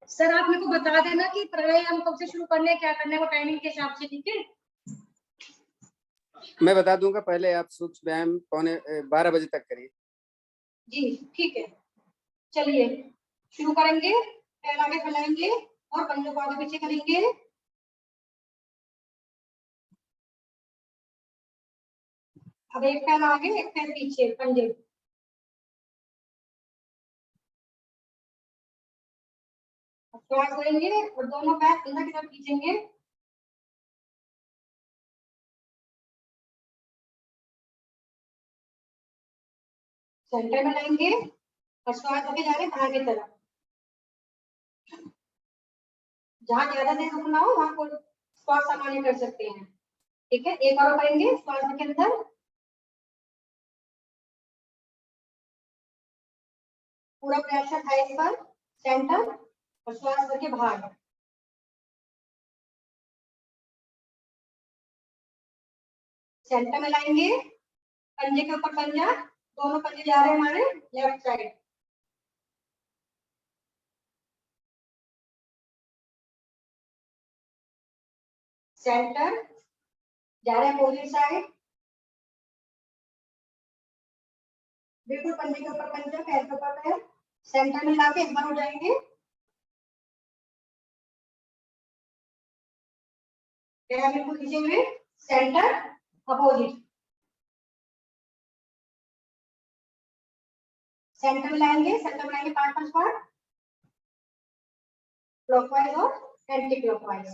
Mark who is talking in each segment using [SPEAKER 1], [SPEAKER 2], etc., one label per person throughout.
[SPEAKER 1] Sir आप मेरे को बता देना कि प्राणायाम कब से शुरू करने हैं, क्या करना है, वो टाइमिंग के हिसाब से, ठीक है?
[SPEAKER 2] मैं बता दूंगा, पहले आप सूक्ष्म व्यायाम 12 बजे तक करिए।
[SPEAKER 1] जी ठीक है, चलिए शुरू करेंगे। पैर आगे फैलाएंगे और पंजों को आगे पीछे करेंगे। अब एक पैर आगे एक पैर पीछे, पंजे। श्वास लेंगे और दोनों पैर अंदर की तरफ खींचेंगे। सेंटर में लाएंगे और श्वास लेके जा रहे हैं बाहर की तरफ। जहां ज्यादा देर रुकना हो वहां को श्वास सामान्य कर सकते हैं, ठीक है? एक और करेंगे, श्वास के अंदर पूरा प्रेशर थाइस पर, सेंटर, और श्वास करके बाहर। सेंटर में लाएंगे, पंजे के ऊपर पंजा, दोनों पंजे जा रहे हैं हमारे लेफ्ट साइड। सेंटर जा रहे हैं अपोजिट साइड, बिल्कुल पंजे के ऊपर पंजा, पैर के ऊपर पैर। सेंटर में लाके एक बार हो जाएंगे, पैर बिल्कुल खींचे हुए, सेंटर अपोजिट। सेंटर में लाएंगे, सेंटर में लाएंगे 5-5 बार, क्लॉकवाइज और एंटी क्लॉकवाइज।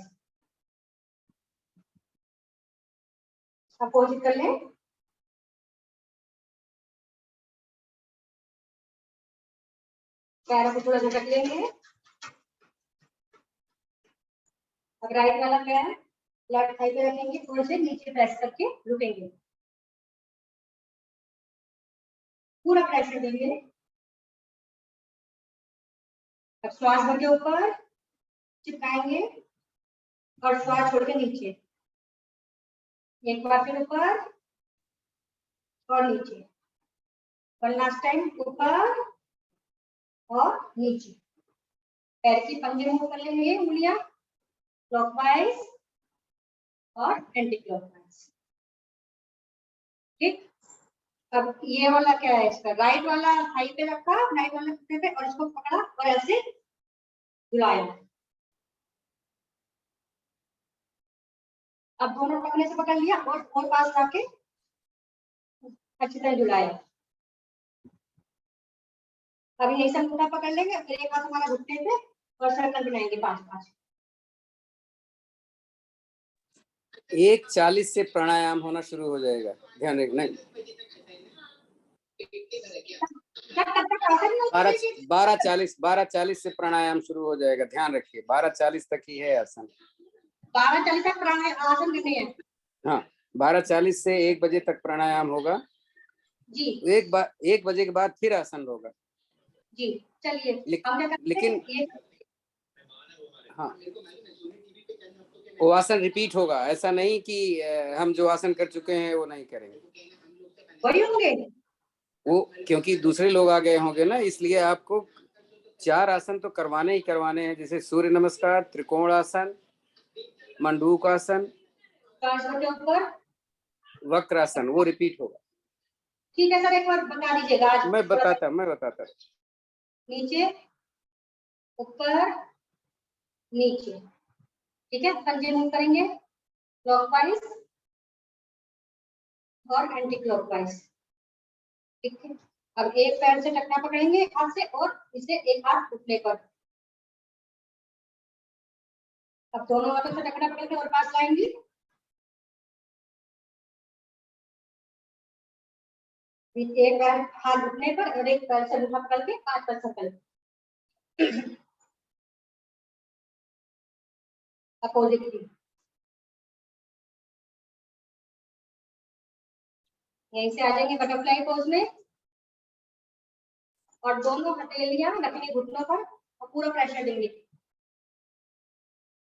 [SPEAKER 1] अपोजिट कर लें। पैरों को थोड़ा झटक लेंगे। अब राइट वाला पैर लेफ्ट थाई पे रखेंगे, थोड़े से नीचे प्रेस करके रुकेंगे, पूरा प्रेशर देंगे। अब श्वास भर के ऊपर चिपकाएंगे और श्वास छोड़ के नीचे, एक बार फिर ऊपर और नीचे, वन लास्ट टाइम, ऊपर और नीचे। पैर की पंजे मूव कर लेंगे, उंगलियां क्लॉकवाइज और एंटी क्लॉकवाइज, ठीक? अब ये वाला क्या है, इसका राइट वाला थाई पे रखा, राइट वाले घुटने पे, और इसको पकड़ा और ऐसे हिलाया। अब दोनों पकड़ने से पकड़ लिया और पास लाके अच्छी तरह झुलाया। अभी यही सब अंगूठा पकड़ लेंगे, फिर एक हाथ हमारा घुटने पे और सर्कल बनाएंगे 5-5।
[SPEAKER 2] 1:40 से प्राणायाम होना शुरू हो जाएगा, ध्यान रखना। 12:40 से प्राणायाम शुरू हो जाएगा, ध्यान रखिए। 12:40 तक ही है आसन।
[SPEAKER 1] 12:40 तक प्राणायाम आसन करनी है।
[SPEAKER 2] हाँ, 12:40 से 1 बजे तक प्राणायाम होगा
[SPEAKER 1] जी।
[SPEAKER 2] 1 बजे के बाद फिर आसन होगा
[SPEAKER 1] जी। चलिए
[SPEAKER 2] लेकिन हाँ, वो आसन रिपीट होगा, ऐसा नहीं कि हम जो आसन कर चुके हैं वो नहीं करेंगे,
[SPEAKER 1] वही होंगे
[SPEAKER 2] वो, क्योंकि दूसरे लोग आ गए होंगे ना, इसलिए आपको 4 आसन तो करवाने ही करवाने हैं, जैसे सूर्य नमस्कार, त्रिकोण आसन, मंडूक आसन, वक्रासन, वो रिपीट होगा।
[SPEAKER 1] ठीक है सर, एक बार बता दीजिएगा। आज
[SPEAKER 2] मैं बताता
[SPEAKER 1] नीचे ऊपर नीचे, ठीक है? पंजे मूव करेंगे क्लॉकवाइज और एंटी क्लॉकवाइज, ठीक है? अब एक पैर से टकना पकड़ेंगे हाथ से और इसे एक हाथ घुटने पर। अब दोनों हाथों से टकना पकड़ के और पास लाएंगे। एक पैर हाथ घुटने पर और एक पैर से अंगूठा पकड़ के 5 सर्कल अपोजिट की। यहीं से आ जाएंगे बटरफ्लाई पोज में और दोनों हथेलियां रखेंगे घुटनों पर और पूरा प्रेशर देंगे,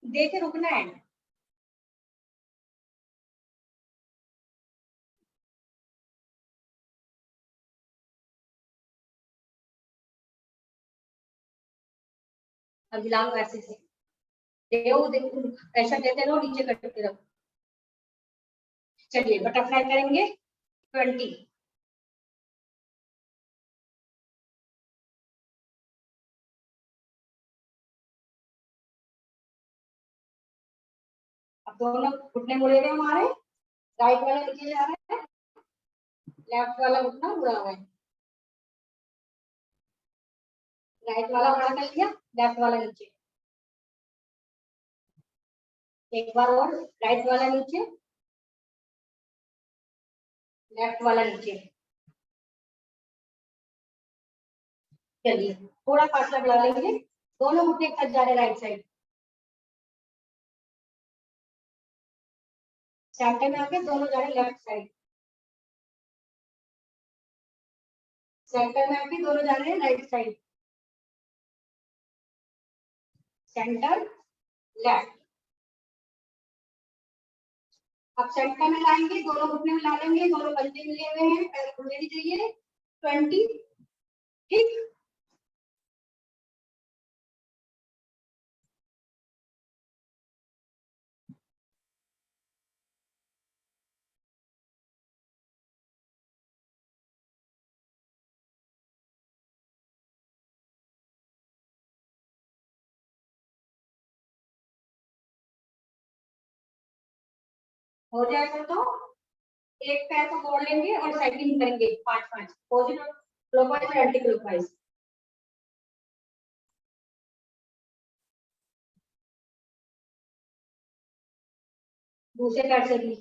[SPEAKER 1] देके रुकना है। अब हिला लो ऐसे से, देखो प्रेशर देते रहो, नीचे करते रहो। चलिए बटरफ्लाई करेंगे 20। अब दोनों घुटने मुड़े हुए हमारे, राइट वाला नीचे जा रहा है, लेफ्ट वाला घुटना मुड़ा हुआ है। राइट वाला बड़ा कर लिया, लेफ्ट वाला नीचे। एक बार और, राइट वाला नीचे, लेफ्ट वाला नीचे। चलिए थोड़ा फासला बढ़ा लेंगे, दोनों घुटने कट जा रहे राइट साइड। सेंटर में आके दोनों जा रहे लेफ्ट साइड, सेंटर में आके दोनों जा रहे हैं राइट साइड, सेंटर लेफ्ट। अब सेंटर में लाएंगे, दोनों घुटने मिला लेंगे, दोनों पंजे मिले हुए हैं, पैर खुलने नहीं चाहिए। 20, ठीक। हो जाएगा तो एक पैर को मोड़ लेंगे और साइकिलिंग करेंगे 5-5, पॉजिटिव क्लॉकवाइज और एंटी क्लॉकवाइज। दूसरे पैर से भी।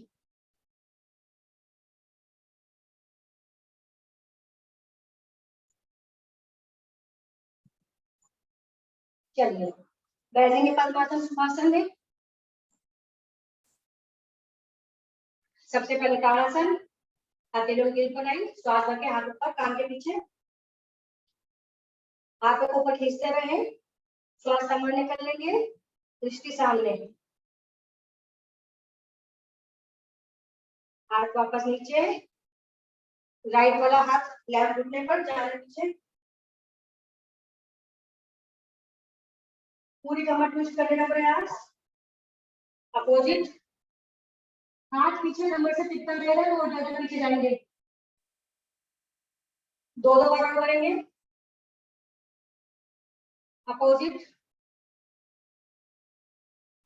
[SPEAKER 1] चलिए बैठेंगे पद्मासन सुखासन में। सबसे पहले ताड़ासन, हथेलियों की गिर बनाई, श्वास रखे, हाथ ऊपर कान के पीछे, हाथों को ऊपर खींचते रहे, श्वास सामान्य कर लेंगे, दृष्टि सामने, हाथ वापस नीचे, राइट वाला हाथ लेफ्ट घुटने पर जाने पीछे, पूरी कमर ट्विस्ट करने का प्रयास, अपोजिट, हाथ पीछे नंबर से टिकता रहेगा और ज्यादा पीछे जाएंगे, दो दो बार करेंगे, अपोजिट,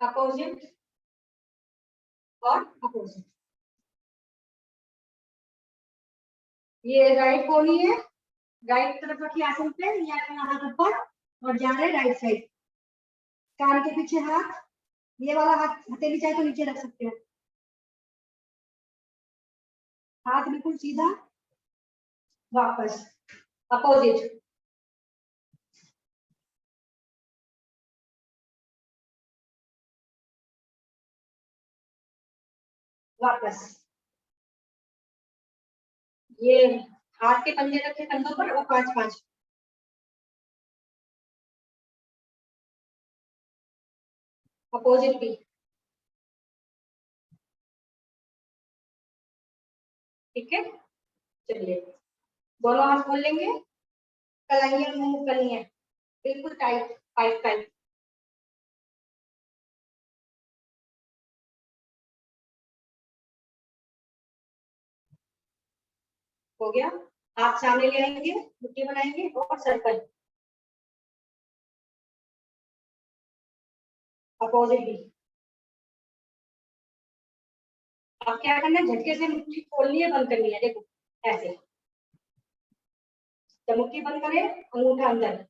[SPEAKER 1] अपोजिट और अपोजिट। ये राइट कोनी है, राइट तरफ रखिए आसन पे, या हाथ ऊपर और जा रहे राइट साइड, कान के पीछे हाथ, ये वाला हाथ हथेली चाहे तो नीचे रख सकते हो, हाथ बिल्कुल सीधा, वापस, अपोजिट, वापस। ये हाथ के पंजे रखे कंधों पर और 5-5, अपोजिट भी, ठीक है। चलिए दोनों हाथ खोल लेंगे, कलाइयां मूव करनी है बिल्कुल टाइट, 5-5। हो गया, हाथ सामने ले आएंगे, मुट्ठी बनाएंगे और सर्कल, अपोजिट भी। अब क्या करना है, झटके से मुट्ठी खोलनी है, बंद करनी है, देखो ऐसे, जब मुट्ठी बंद करें अंगूठा अंदर,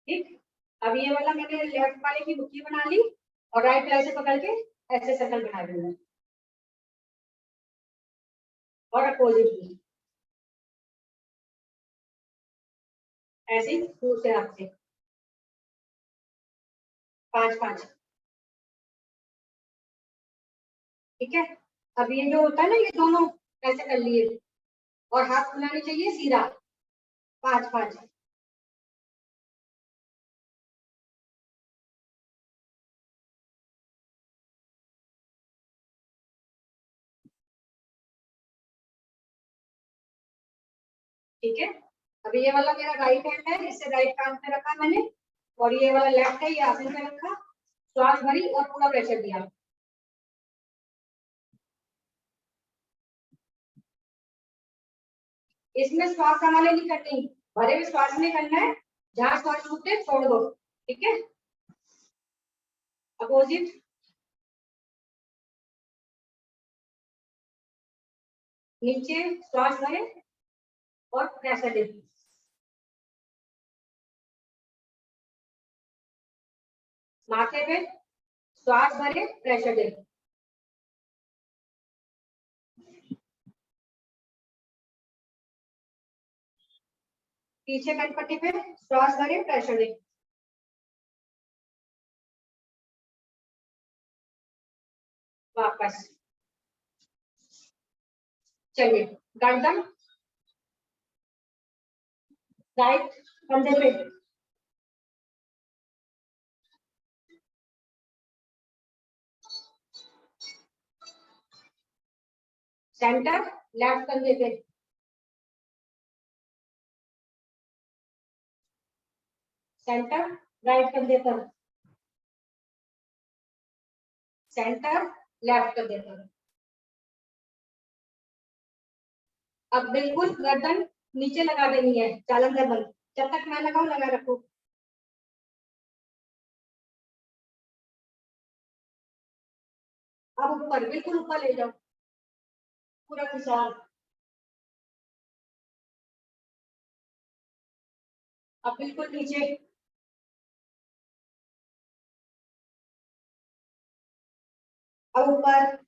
[SPEAKER 1] ठीक। अब ये वाला मैंने लेफ्ट वाले की मुट्ठी बना ली और राइट वाले से पकड़ के ऐसे सर्कल बना दूंगा, और अपोजिट भी ऐसे दूसरे हाथ से, 5-5, ठीक है। अब ये जो होता है ना, ये दोनों ऐसे कर लिए और हाथ खुलाने चाहिए सीधा, 5-5, ठीक है। अभी ये वाला मेरा राइट हैंड है, इसे राइट कान पे रखा मैंने, और ये वाला लेफ्ट है, ये आसन पे रखा, श्वास भरी और पूरा प्रेशर दिया। इसमें श्वास संभाले नहीं करनी, भरे हुए श्वास में करना है, जहां श्वास छूटे छोड़ दो, ठीक है। अपोजिट, नीचे श्वास भरे और प्रेशर दे, माथे पे श्वास भरे प्रेशर दे, पीछे कनपट्टी पे श्वास भरे प्रेशर दे, वापस। चलिए, गर्दन राइट कंधे पे, सेंटर लेफ्ट कंधे पे, सेंटर राइट कंधे पर, सेंटर लेफ्ट कंधे पर। अब बिल्कुल गर्दन नीचे लगा देनी है, जालंधर बंद, जब तक मैं लगाऊं लगा रखो। अब ऊपर, बिल्कुल ऊपर ले जाओ, पूरा खिंचाव। अब बिल्कुल नीचे, अब ऊपर।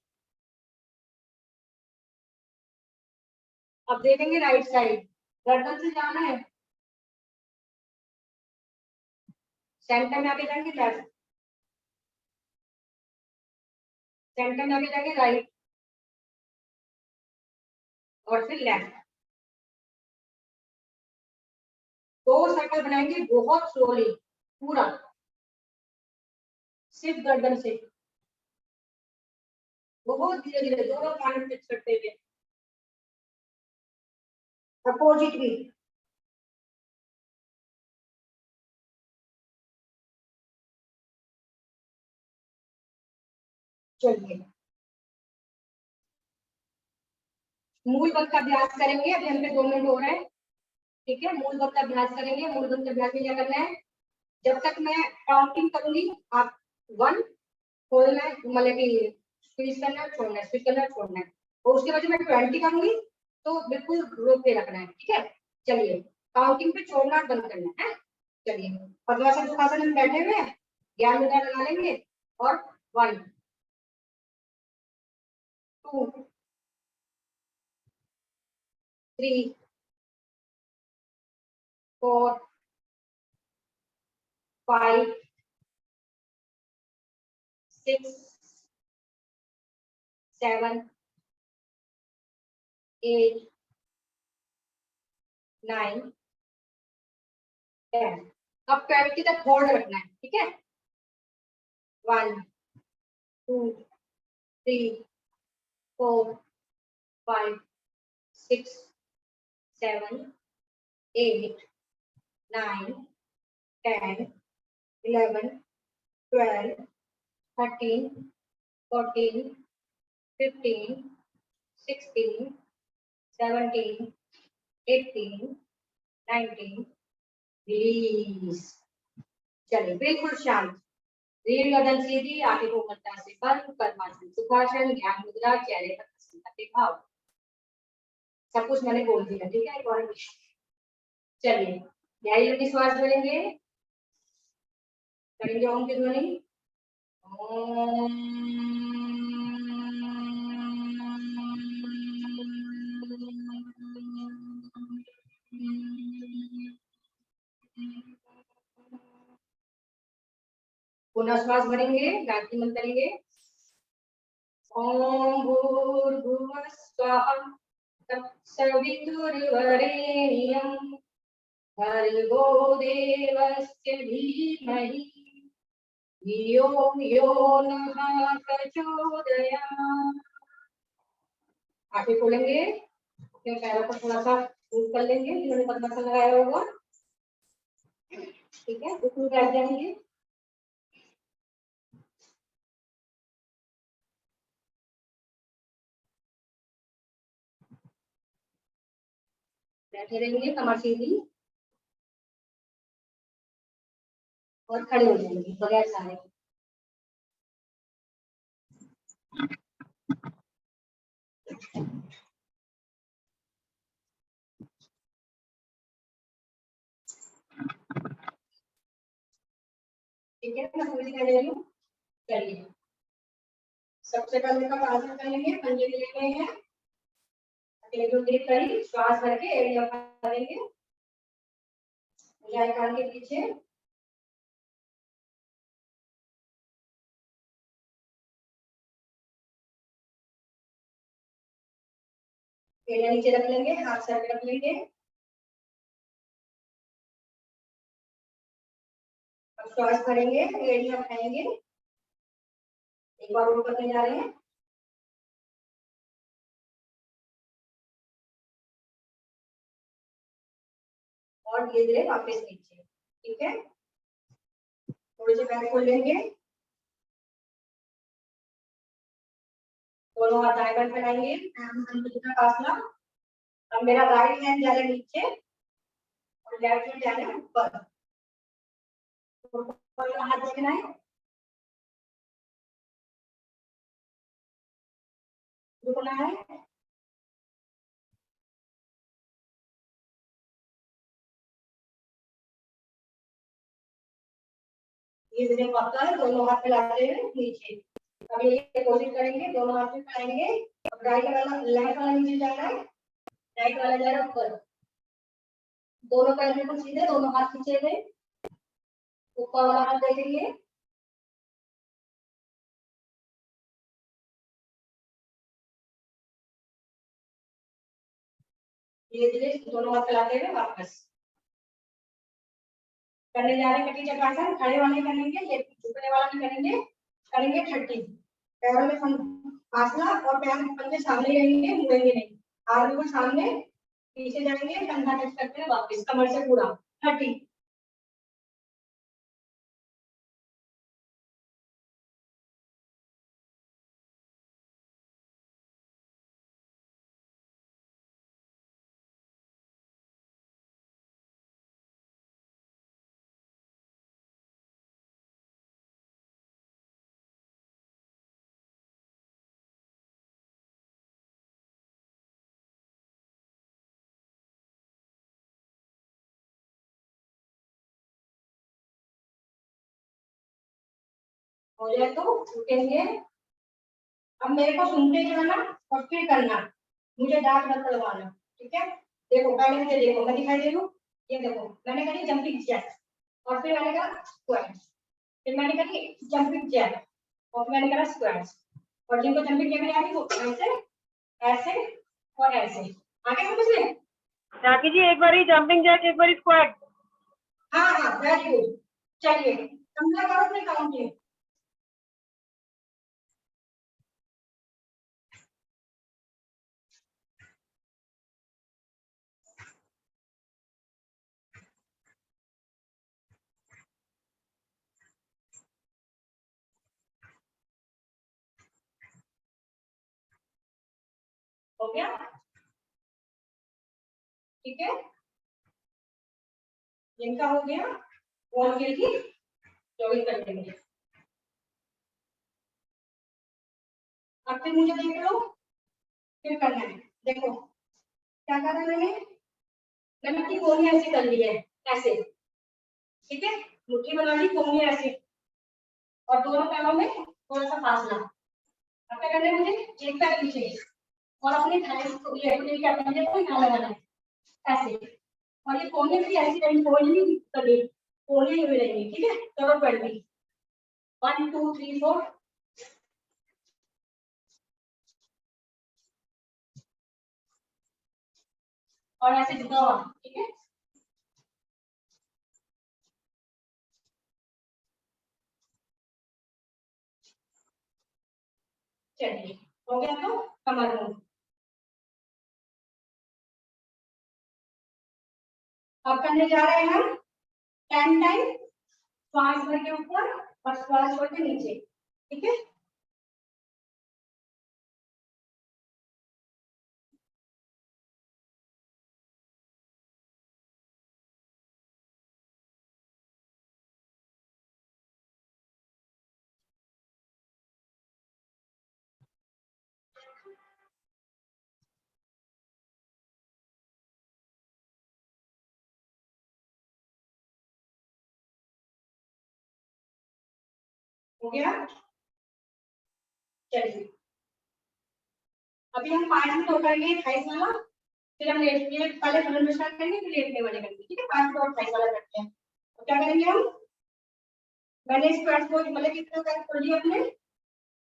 [SPEAKER 1] अब देखेंगे राइट साइड, गर्दन से जाना है, सेंटर में आगे जाएंगे लेफ्ट, सेंटर में आगे जाएंगे राइट, और फिर लेफ्ट। 2 सर्कल बनाएंगे बहुत स्लोली, पूरा सिर्फ गर्दन से, बहुत धीरे धीरे, दोनों कान टच करते हुए। अपोजिट भी, चलिए मूल बल का अभ्यास करेंगे। अभी हम पे 2 मिनट हो रहे हैं, ठीक है। मूल बल का अभ्यास करेंगे। मूल बल के अभ्यास में क्या करना है, जब तक मैं काउंटिंग करूंगी आप 1 खोलना है, मतलब कि स्क्वीज करना है, छोड़ना है, स्क्वीज करना है, छोड़ना है, और उसके बाद जब मैं 20 करूंगी तो बिल्कुल रोक के रखना है, ठीक है। चलिए, काउंटिंग पे छोड़ना और बंद करना है। चलिए, पद्मासन सुखासन में बैठे हुए हैं, ज्ञान मुद्रा लगा लेंगे, और 1 2 3 4 5 6 7 8 9 10। अब 20 तक होल्ड रखना है, ठीक है। 1 2 3 4 5 6 7 8 9 10 11 12 13 14 15 16 17 18 19 20। चलिए, बिल्कुल शांत, रीढ़ गर्दन सीधी, आंखें को मध्य से बंद, पद्मासन सुखासन, ज्ञान मुद्रा, चेहरे पर प्रसन्नता के भाव। सब कुछ मैंने बोल दिया, ठीक है। एक और चलिए, गहरी लंबी श्वास भरेंगे, करेंगे ओम की ध्वनि, ओम। पुनः श्वास भरेंगे, गायत्री मंत्र करेंगे, ओम भूर्भुवः स्वः तत्सवितुर्वरेण्यं भर्गो देवस्य धीमहि धियो यो नः प्रचोदयात्। आगे खोलेंगे, अपने पैरों को थोड़ा सा मूव कर लेंगे, जिन्होंने पद्मासन लगाया होगा। ठीक है, घुटने बैठ जाएंगे। बैठे रहेंगे, कमर सीधी, और खड़े हो जाएंगे बगैर सहारे। ठीक है, मैं पूरी कर रही हूँ। चलिए, सबसे पहले का आसन करेंगे, पंजे ले लेने हैं, करी, श्वास भर के एरिया करेंगे, कान के पीछे, एरिया नीचे रख लेंगे, हाथ सर पे रख लेंगे। अब श्वास भरेंगे, एरिया उठाएंगे, एक बार ऊपर करने जा रहे हैं। और धीरे धीरे वापस नीचे। ठीक है, थोड़े से पैर खोल लेंगे, दोनों हाथ दाएं बाएं फैलाएंगे, अब मेरा राइट हैंड जा रहा है नीचे और लेफ्ट हैंड जा रहा है ऊपर। हाथ देखना है, रुकना है, ये धीरे वापस दोनों हाथ फैलाते हुए नीचे। अब ये कोशिश करेंगे, दोनों हाथ फैलाएंगे, राइट वाला लेफ्ट वाला नीचे जा रहा है, राइट वाला जा रहा है ऊपर। दोनों पैर बिल्कुल सीधे, दोनों हाथ खींचे हुए, ऊपर वाला हाथ देखेंगे, धीरे धीरे दोनों हाथ फैलाते हुए वापस करने जा रहे हैं। कटी चक्रासन खड़े वाले करेंगे, ये झुकने वाला नहीं करेंगे। करेंगे 30, पैरों में फासला और पैर पंजे सामने रहेंगे, मुड़ेंगे नहीं, हाथ बिल्कुल सामने, पीछे जाएंगे, कंधा टच करते हैं वापस कमर से पूरा 30। हो जाए तो रुकेंगे। अब मेरे को सुनते जाना और फिर करना, मुझे डांट मत पड़वाना। ठीक है, देखो पहले मुझे देखो, मैं दिखाई दे रही हूँ, ये देखो मैंने करी जंपिंग जैक, और फिर मैंने कहा स्क्वाट, फिर मैंने करी जंपिंग जैक, और मैंने करा स्क्वाट। और जिनको जंपिंग जैक नहीं आती वो ऐसे ऐसे और ऐसे आगे समझ ले।
[SPEAKER 3] राखी जी एक बारी जंपिंग जैक, एक बारी स्क्वाट।
[SPEAKER 1] हाँ हाँ वेरी गुड, चलिए समझा करो अपने काउंटिंग। हो गया, ठीक है, जिनका हो गया वो उनके लिए जॉइन कर लेंगे। अब फिर मुझे देख लो, फिर करना है। देखो क्या करा मैंने अपनी कोहनी ऐसे कर ली है, ऐसे, ठीक है, मुट्ठी बना ली, कोहनी ऐसे, और दोनों पैरों में थोड़ा सा फासला। अब क्या करना है मुझे, एक पैर पीछे और अपने थाइस को ये क्या पंजे को यहाँ लगाना है ऐसे, और ये कोहनी भी ऐसी रहेंगी, कोहनी नहीं कभी कोहनी हुई रहेंगी। ठीक है, चलो 20, 1 2 3 4, और ऐसे झुका हुआ। ठीक है, चलिए हो गया तो कमर मूव। अब करने जा रहे हैं हम 10 टाइम श्वास भर के ऊपर और श्वास छोड़ के नीचे, ठीक है। हो गया, चलिए अभी हम 5 मिनट और करेंगे थाइस वाला, फिर हम लेटने पहले बुलंद स्टार्ट करेंगे फिर लेटने वाले करेंगे, ठीक है। 5 मिनट और थाइस वाला करते हैं। तो क्या करेंगे हम, मैंने स्क्वाट्स को मतलब कितना कर कर लिया अपने,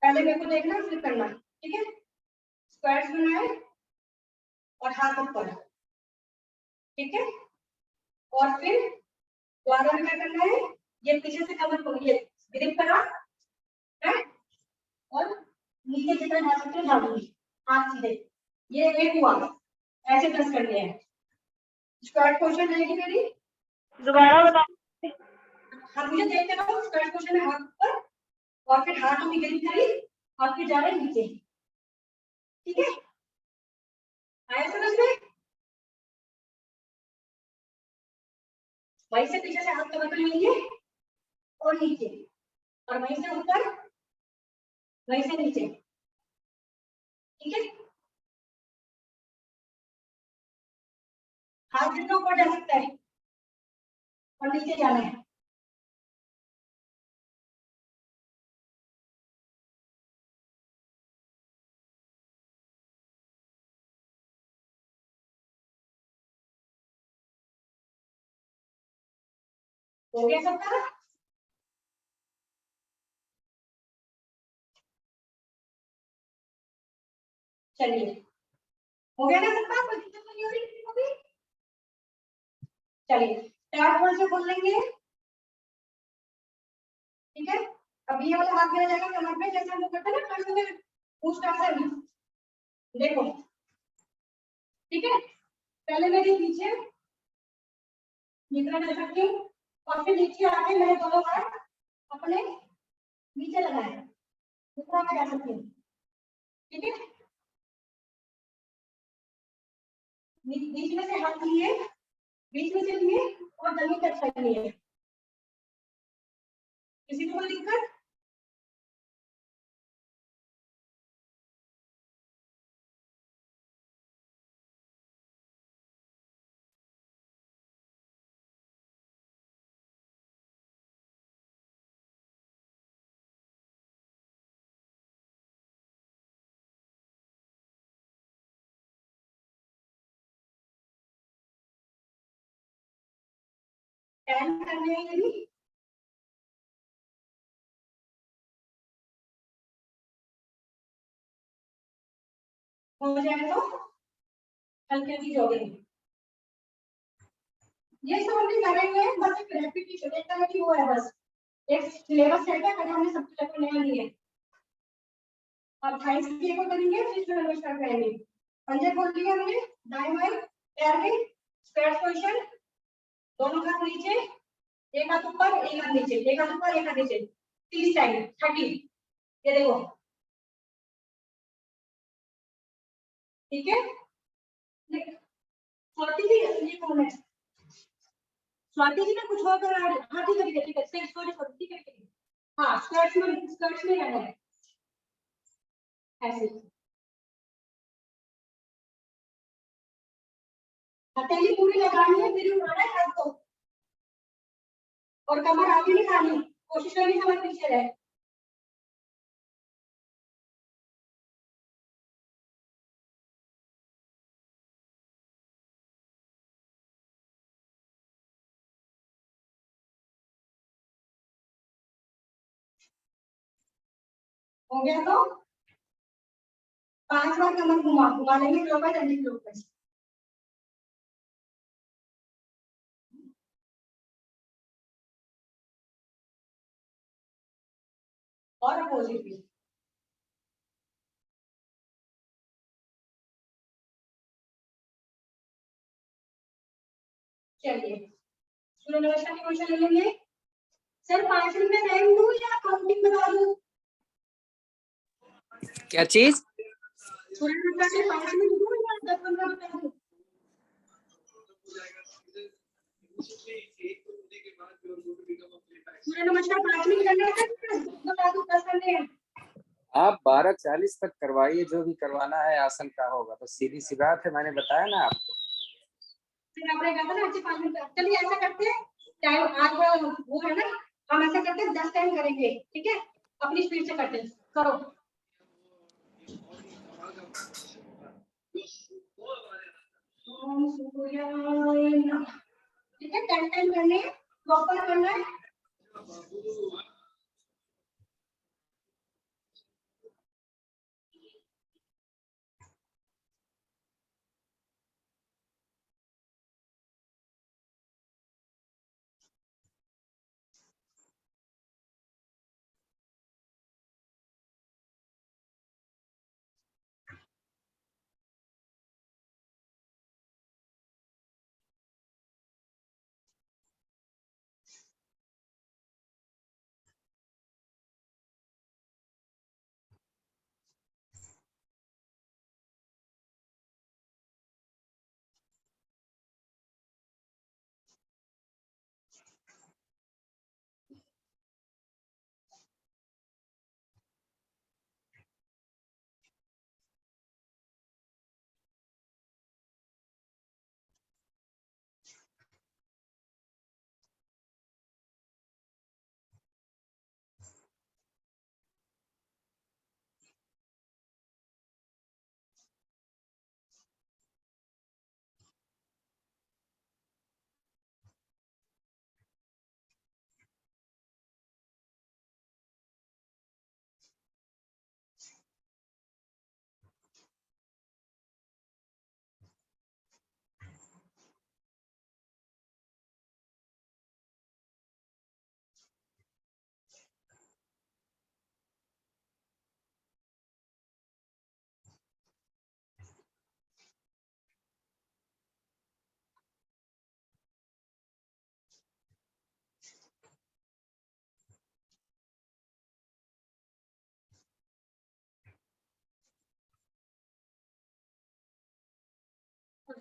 [SPEAKER 1] पहले मेरे को देखना फिर करना, ठीक है। स्क्वाट्स बनाए और हाथ ऊपर, ठीक है। और फिर दोबारा में क्या करना है, ये पीछे से कमर को ये ग्रिप करा है और नीचे जितना जा सकते हो डालूंगी, हाथ सीधे, ये एक हुआ, ऐसे 10 करने हैं। स्क्वाट पोजीशन रहेगी मेरी,
[SPEAKER 3] दोबारा बता।
[SPEAKER 1] हाँ मुझे देखते रहो, स्क्वाट पोजीशन में हाथ ऊपर और फिर हाथों की ग्रिप करी और फिर जा रहे नीचे, ठीक है। आया समझ में, वहीं से पीछे से हाथ कमर पर लेंगे और नीचे, और वहीं से ऊपर वहीं से नीचे, ठीक है। हाथ जितना ऊपर जा सकता है और नीचे जाना है। हो गया सबका, चलिए हो गया ना सबका, कोई दिक्कत नहीं हो रही किसी को भी। चलिए स्टार्ट वर्ड से बोल लेंगे, ठीक है। अब ये वाला हाथ मेरा जाएगा कमर पे, जैसे हम लोग करते हैं ना खड़े होकर पूछता है, देखो ठीक है। पहले मेरे पीछे निकल जा सकती हूँ और फिर नीचे आके मेरे दोनों हाथ अपने नीचे लगाए, दूसरा मैं जा सकती हूँ, ठीक है। बीच में से हाथ लिए, बीच में से लिए और जमीन तक साइड लिए, किसी को कोई दिक्कत। टाइम करने हैं यदि हो जाए तो हल्की हल्की जॉगिंग, ये सब हम नहीं करेंगे, बस एक रेपिटेशन एक तरह की वो है, बस एक सिलेबस सेट है, करना हमने सबके लिए नया नहीं है। अब थाइस की को करेंगे फिर शुरू स्टार्ट करेंगे। पंजे खोल लिए हमने, दाएं बाएं पैर में स्क्वाट पोजीशन, दोनों हाथ नीचे, एक हाथ ऊपर एक हाथ नीचे, एक हाथ ऊपर एक हाथ नीचे, 30 टाइम 30, ये देखो, ठीक है। स्वाति जी ये कौन है, स्वाति जी ने कुछ और करा है, हाँ ठीक है सॉरी सॉरी ठीक है। हाँ स्कर्ट्स में रहना है ऐसे, हथेली पूरी लगानी है, फिर उठाना है हाथ को और कमर आगे नहीं खानी, कोशिश करनी कमर पीछे रहे। हो गया तो 5 बार कमर घुमा घुमा लेंगे क्लॉकवाइज एंटी क्लॉकवाइज, और अपोजिट भी। चलिए सूर्य नमस्कार की पोजीशन ले लेंगे। सर 5 मिनट में टाइम दूं या काउंटिंग बता दूं?
[SPEAKER 2] क्या चीज?
[SPEAKER 1] सूर्य नमस्कार के 5 मिनट दूं या 10-15 बता दूं? सूर्य नमस्कार 5 मिनट करना है बता दूं 10 करने हैं?
[SPEAKER 2] आप 12:40 तक करवाइए, जो भी करवाना है आसन का होगा, तो सीधी सी बात है, मैंने बताया ना आपको।
[SPEAKER 1] फिर आपने कहा था ना अच्छे 5 मिनट। चलिए ऐसा करते हैं, टाइम आज वो है ना, हम ऐसा करते हैं 10 टाइम करेंगे, ठीक है? अपनी स्पीड से करते हैं, करो। ओम सूर्याय नमः। ठीक है, 10 टाइम करने हैं, प्रॉपर करना है।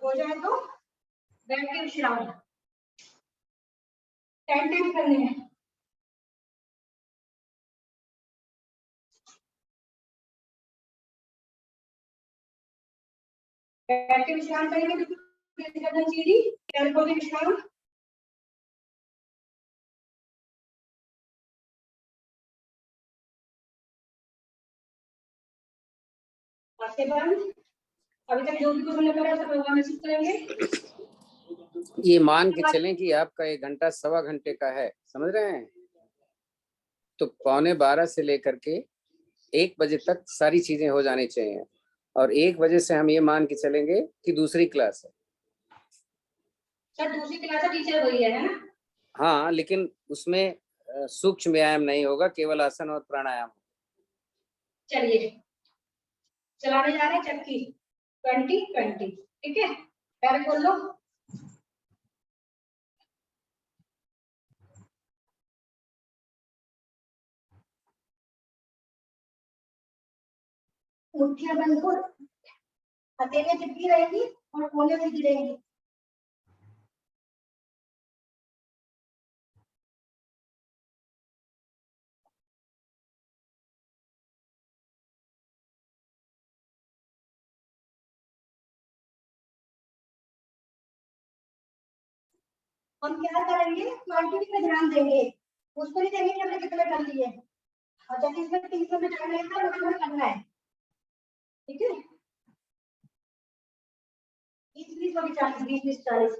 [SPEAKER 1] हो जाए तो बैठ के विश्राम 10 टाइम करने हैं। बैठ के विश्राम करेंगे तो सीढ़ी पैर को भी विश्राम। आंखें बंद। अभी तक जो भी कुछ हमने करा सब लोग महसूस करेंगे।
[SPEAKER 2] ये मान के चलें कि आपका 1 घंटा 1.25 घंटे का है, समझ रहे हैं? तो 11:15 से लेकर के 1 बजे तक सारी चीजें हो जानी चाहिए, और 1 बजे से हम ये मान के चलेंगे कि दूसरी क्लास है।
[SPEAKER 1] सर दूसरी क्लास का टीचर वही है ना?
[SPEAKER 2] हाँ, लेकिन उसमें सूक्ष्म व्यायाम नहीं होगा, केवल आसन और प्राणायाम।
[SPEAKER 1] चलिए चलाने जा रहे हैं चक्की 20-20, ठीक है? पैर खोल लो। मुट्ठियां बंद करो, हथेलियां चिपकी रहेगी और कोने में गिरेंगी। हम क्या करेंगे, क्वांटिटी पे ध्यान देंगे, उसको नहीं देंगे कि हमने कितने कर लिए। और जब इसमें 300 में टाइम लगेगा तो हमें करना है, ठीक है? 20-20 और 40, 20-20-40।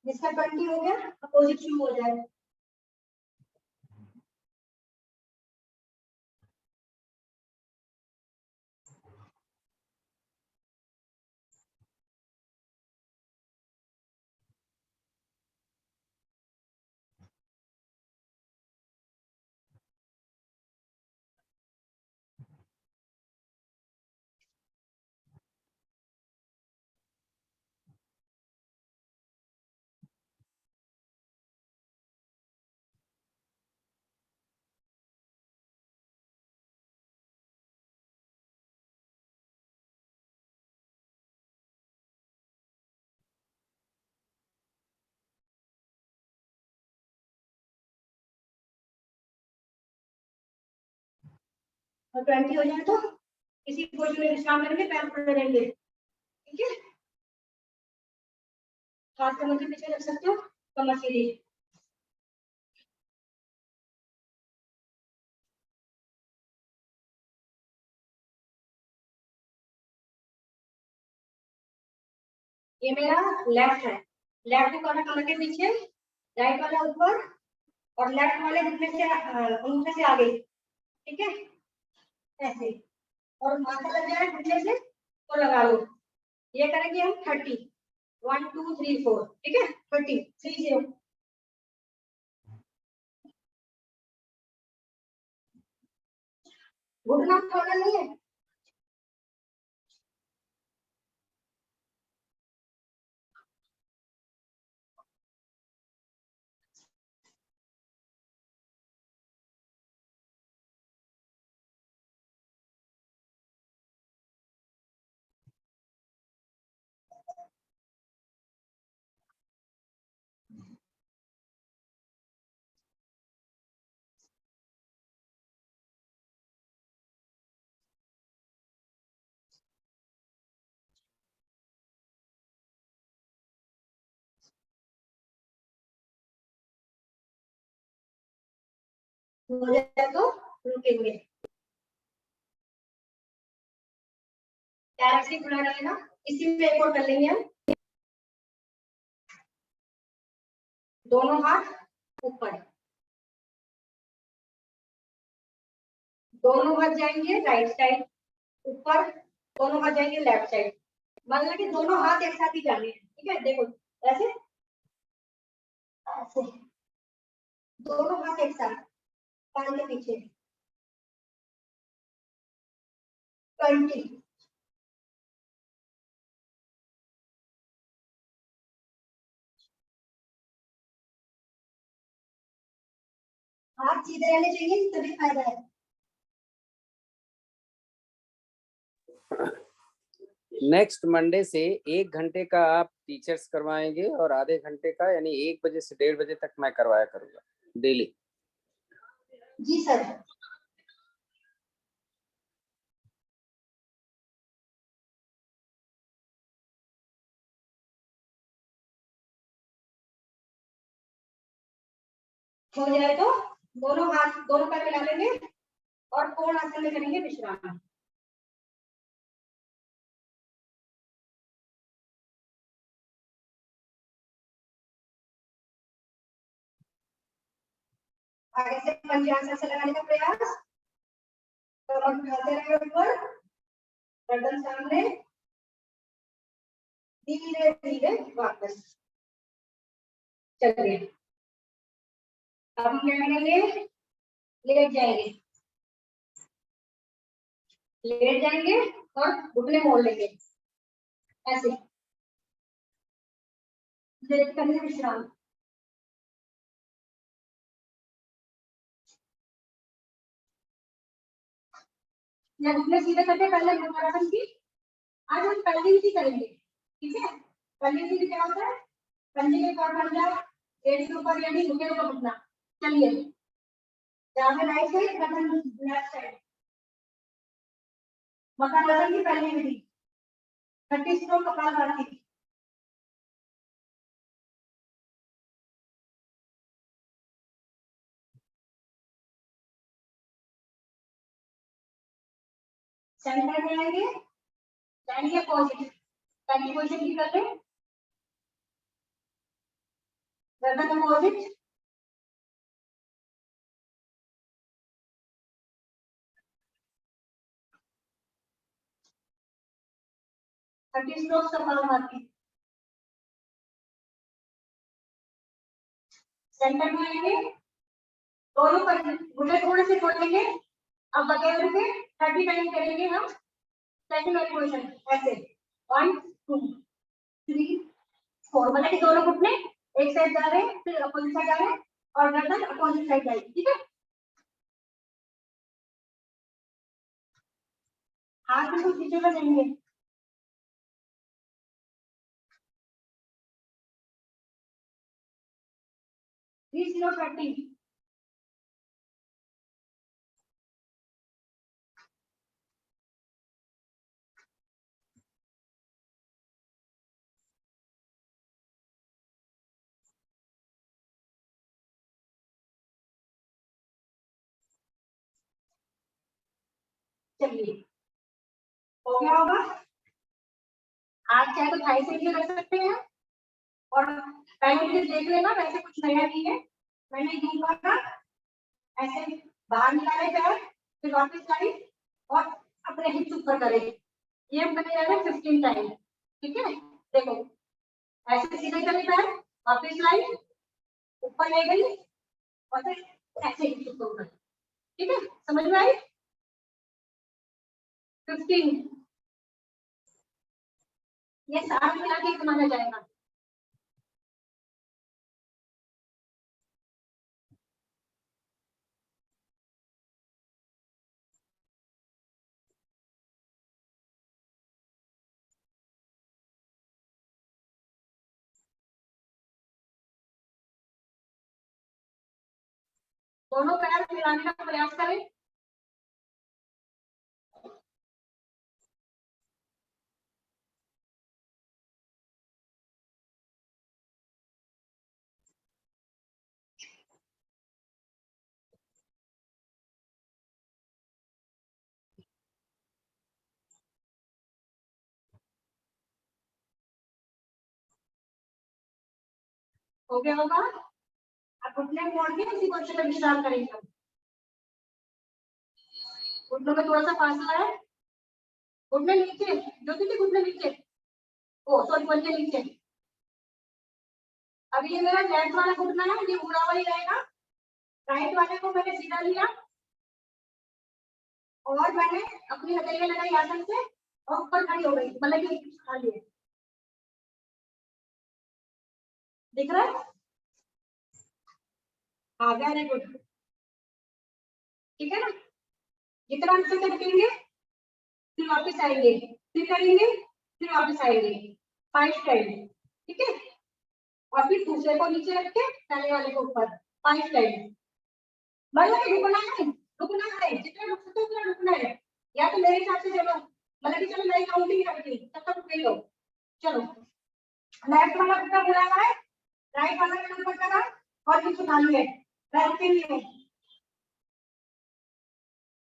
[SPEAKER 1] जिसका 20 हो गया अपोजिट शुरू हो जाए। और 20 हो जाए तो किसी पोजीशन में विश्राम करेंगे, पैर पकड़ लेंगे, ठीक है। हाथ कमर के पीछे रख सकते हो, कमर सीधी। ये मेरा लेफ्ट है, लेफ्ट वाला कमर के पीछे, राइट वाला ऊपर, और लेफ्ट वाले घुटने से अंगूठे से आगे, ठीक है, ऐसे। और माथा लग जाए घुटने से तो लगा लो। ये करेंगे हम 30, 1 2 3 4, ठीक है, 30 30। घुटना छोड़ना नहीं है। हो जाए तो रुकेंगे, पैर से खुला रहेगा। इसी में एक और कर लेंगे हम, दोनों हाथ ऊपर, दोनों हाथ जाएंगे राइट साइड ऊपर, दोनों हाथ जाएंगे लेफ्ट साइड। मान लो कि दोनों हाथ एक साथ ही जाने हैं, ठीक है, देखो ऐसे ऐसे, दोनों हाथ एक साथ कान के पीछे, 20। हाथ सीधे रहने चाहिए तभी फायदा है।
[SPEAKER 2] नेक्स्ट मंडे से 1 घंटे का आप टीचर्स करवाएंगे और आधे घंटे का यानी 1 बजे से 1:30 बजे तक मैं करवाया करूंगा डेली।
[SPEAKER 1] जी सर। हो जाए तो दोनों हाथ दोनों पैर मिला लेंगे और कोण आसन में करेंगे विश्राम। आगे से पंचांग से लगाने का प्रयास, कमर उठाते रहे ऊपर, गर्दन सामने, धीरे धीरे वापस। चलिए अब हम क्या करेंगे, लेट जाएंगे, लेट जाएंगे और घुटने मोड़ लेंगे ऐसे, लेट करने विश्राम। या घुटने सीधे करके पहले भ्रमरासन की, आज हम पहली विधि करेंगे, ठीक है। पहली विधि क्या होता है, कंधे के कॉर्ड बन जाओ, एड़ी के ऊपर यानी घुटने को घुटना। चलिए जहाँ पे राइट साइड गर्दन लेफ्ट साइड, मकरासन की पहली विधि 30 स्ट्रोक कपालभाति। सेंटर में आएंगे, स्टैंड या पॉजिटिव पहली पोजीशन की कर लें, गर्दन opposite, thirty stroke kapalbhati. Centre में आएंगे, दोनों पर घुटने थोड़े से छोड़ देंगे। अब बगैर के 30 टाइम करेंगे हम सेकंड वाली पोजीशन ऐसे, 1 2 3 4, मतलब कि दोनों घुटने एक साइड जा रहे हैं, फिर अपोजिट साइड जा रहे हैं और गर्दन अपोजिट साइड जाएगी, ठीक है। हाथ बिल्कुल पीछे में जाएंगे, प्लीज नो 30। चलिए, हो गया होगा। आप चाहे तो 2.5 से भी रख सकते हैं, और पहले मुझे देख लेना, वैसे कुछ नया नहीं है। मैंने यूं करा, ऐसे बाहर निकाले पैर, फिर वापस लाई और अपने हिप्स ऊपर करे। ये हम करने जा रहे हैं 15 टाइम। ठीक है, देखो ऐसे सीधे करे पैर, वापस लाई, ऊपर ले गई और फिर ऐसे हिप्स ऊपर। ठीक है, समझ में आई? 15, ये सारा मिला के कमाना जाएगा। दोनों पैर मिलाने का प्रयास करें। हो गया होगा। अब घुटने मोड़ के इसी पोजीशन में विश्राम करेंगे। घुटनों में थोड़ा सा फासला है, घुटने नीचे, जो कि घुटने नीचे, ओ सॉरी घुटने नीचे। अभी ये मेरा लेफ्ट वाला घुटना है, ये मुड़ा हुआ ही रहेगा। राइट वाले को मैंने सीधा लिया और मैंने अपनी हथेलियां लगाई आसन से और ऊपर खड़ी हो गई, मतलब कि खा लिए। दिख रहा है? हाँ, वेरी गुड। ठीक है ना, जितना अच्छे से रुकेंगे फिर वापस आएंगे, फिर करेंगे, फिर वापस आएंगे। 5 टाइम। ठीक है, और फिर दूसरे को नीचे रख के पहले वाले को ऊपर। 5 टाइम। मतलब कि रुकना है, रुकना है, जितना रुक सकते हो उतना रुकना है। या तो मेरे हिसाब से चलो, मतलब कि चलो मैं काउंटिंग करती हूँ, तब तक रुक गई हो। चलो, लेफ्ट वाला घुटना मुड़ा हुआ है, राइट वाला घुटना ऊपर करा और हिप्स उठा लिए। मैं रुकती नहीं हूँ,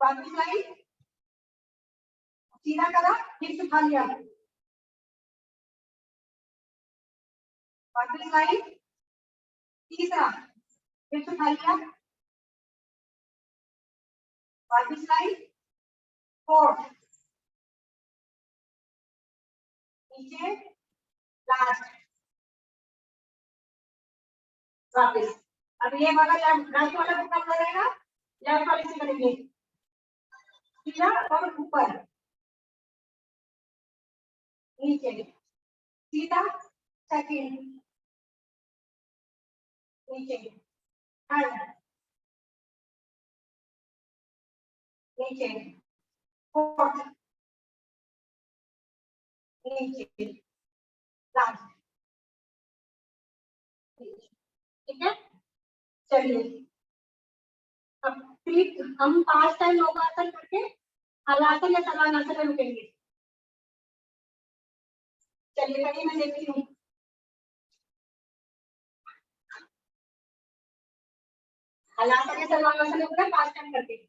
[SPEAKER 1] वापस लाई, सीधा करा, हिप्स उठा लिया, वापस लाई, तीसरा हिप्स उठा लिया, वापस लाई, फोर्थ, नीचे, लास्ट, वापस। अब ये वाला राइट वाला घुटना मुड़ा रहेगा, लेफ्ट वाले से करेंगे, सीधा और ऊपर, नीचे, सीधा, सेकंड, नीचे, थर्ड, नीचे, फोर्थ, नीचे, लास्ट। ठीक है, चलिए अब फिर हम 5 टाइम योगासन करके हलासन या सलानासन में रुकेंगे। चलिए करिए, मैं देखती हूँ। हलासन या सलानासन में पूरा 5 टाइम करके।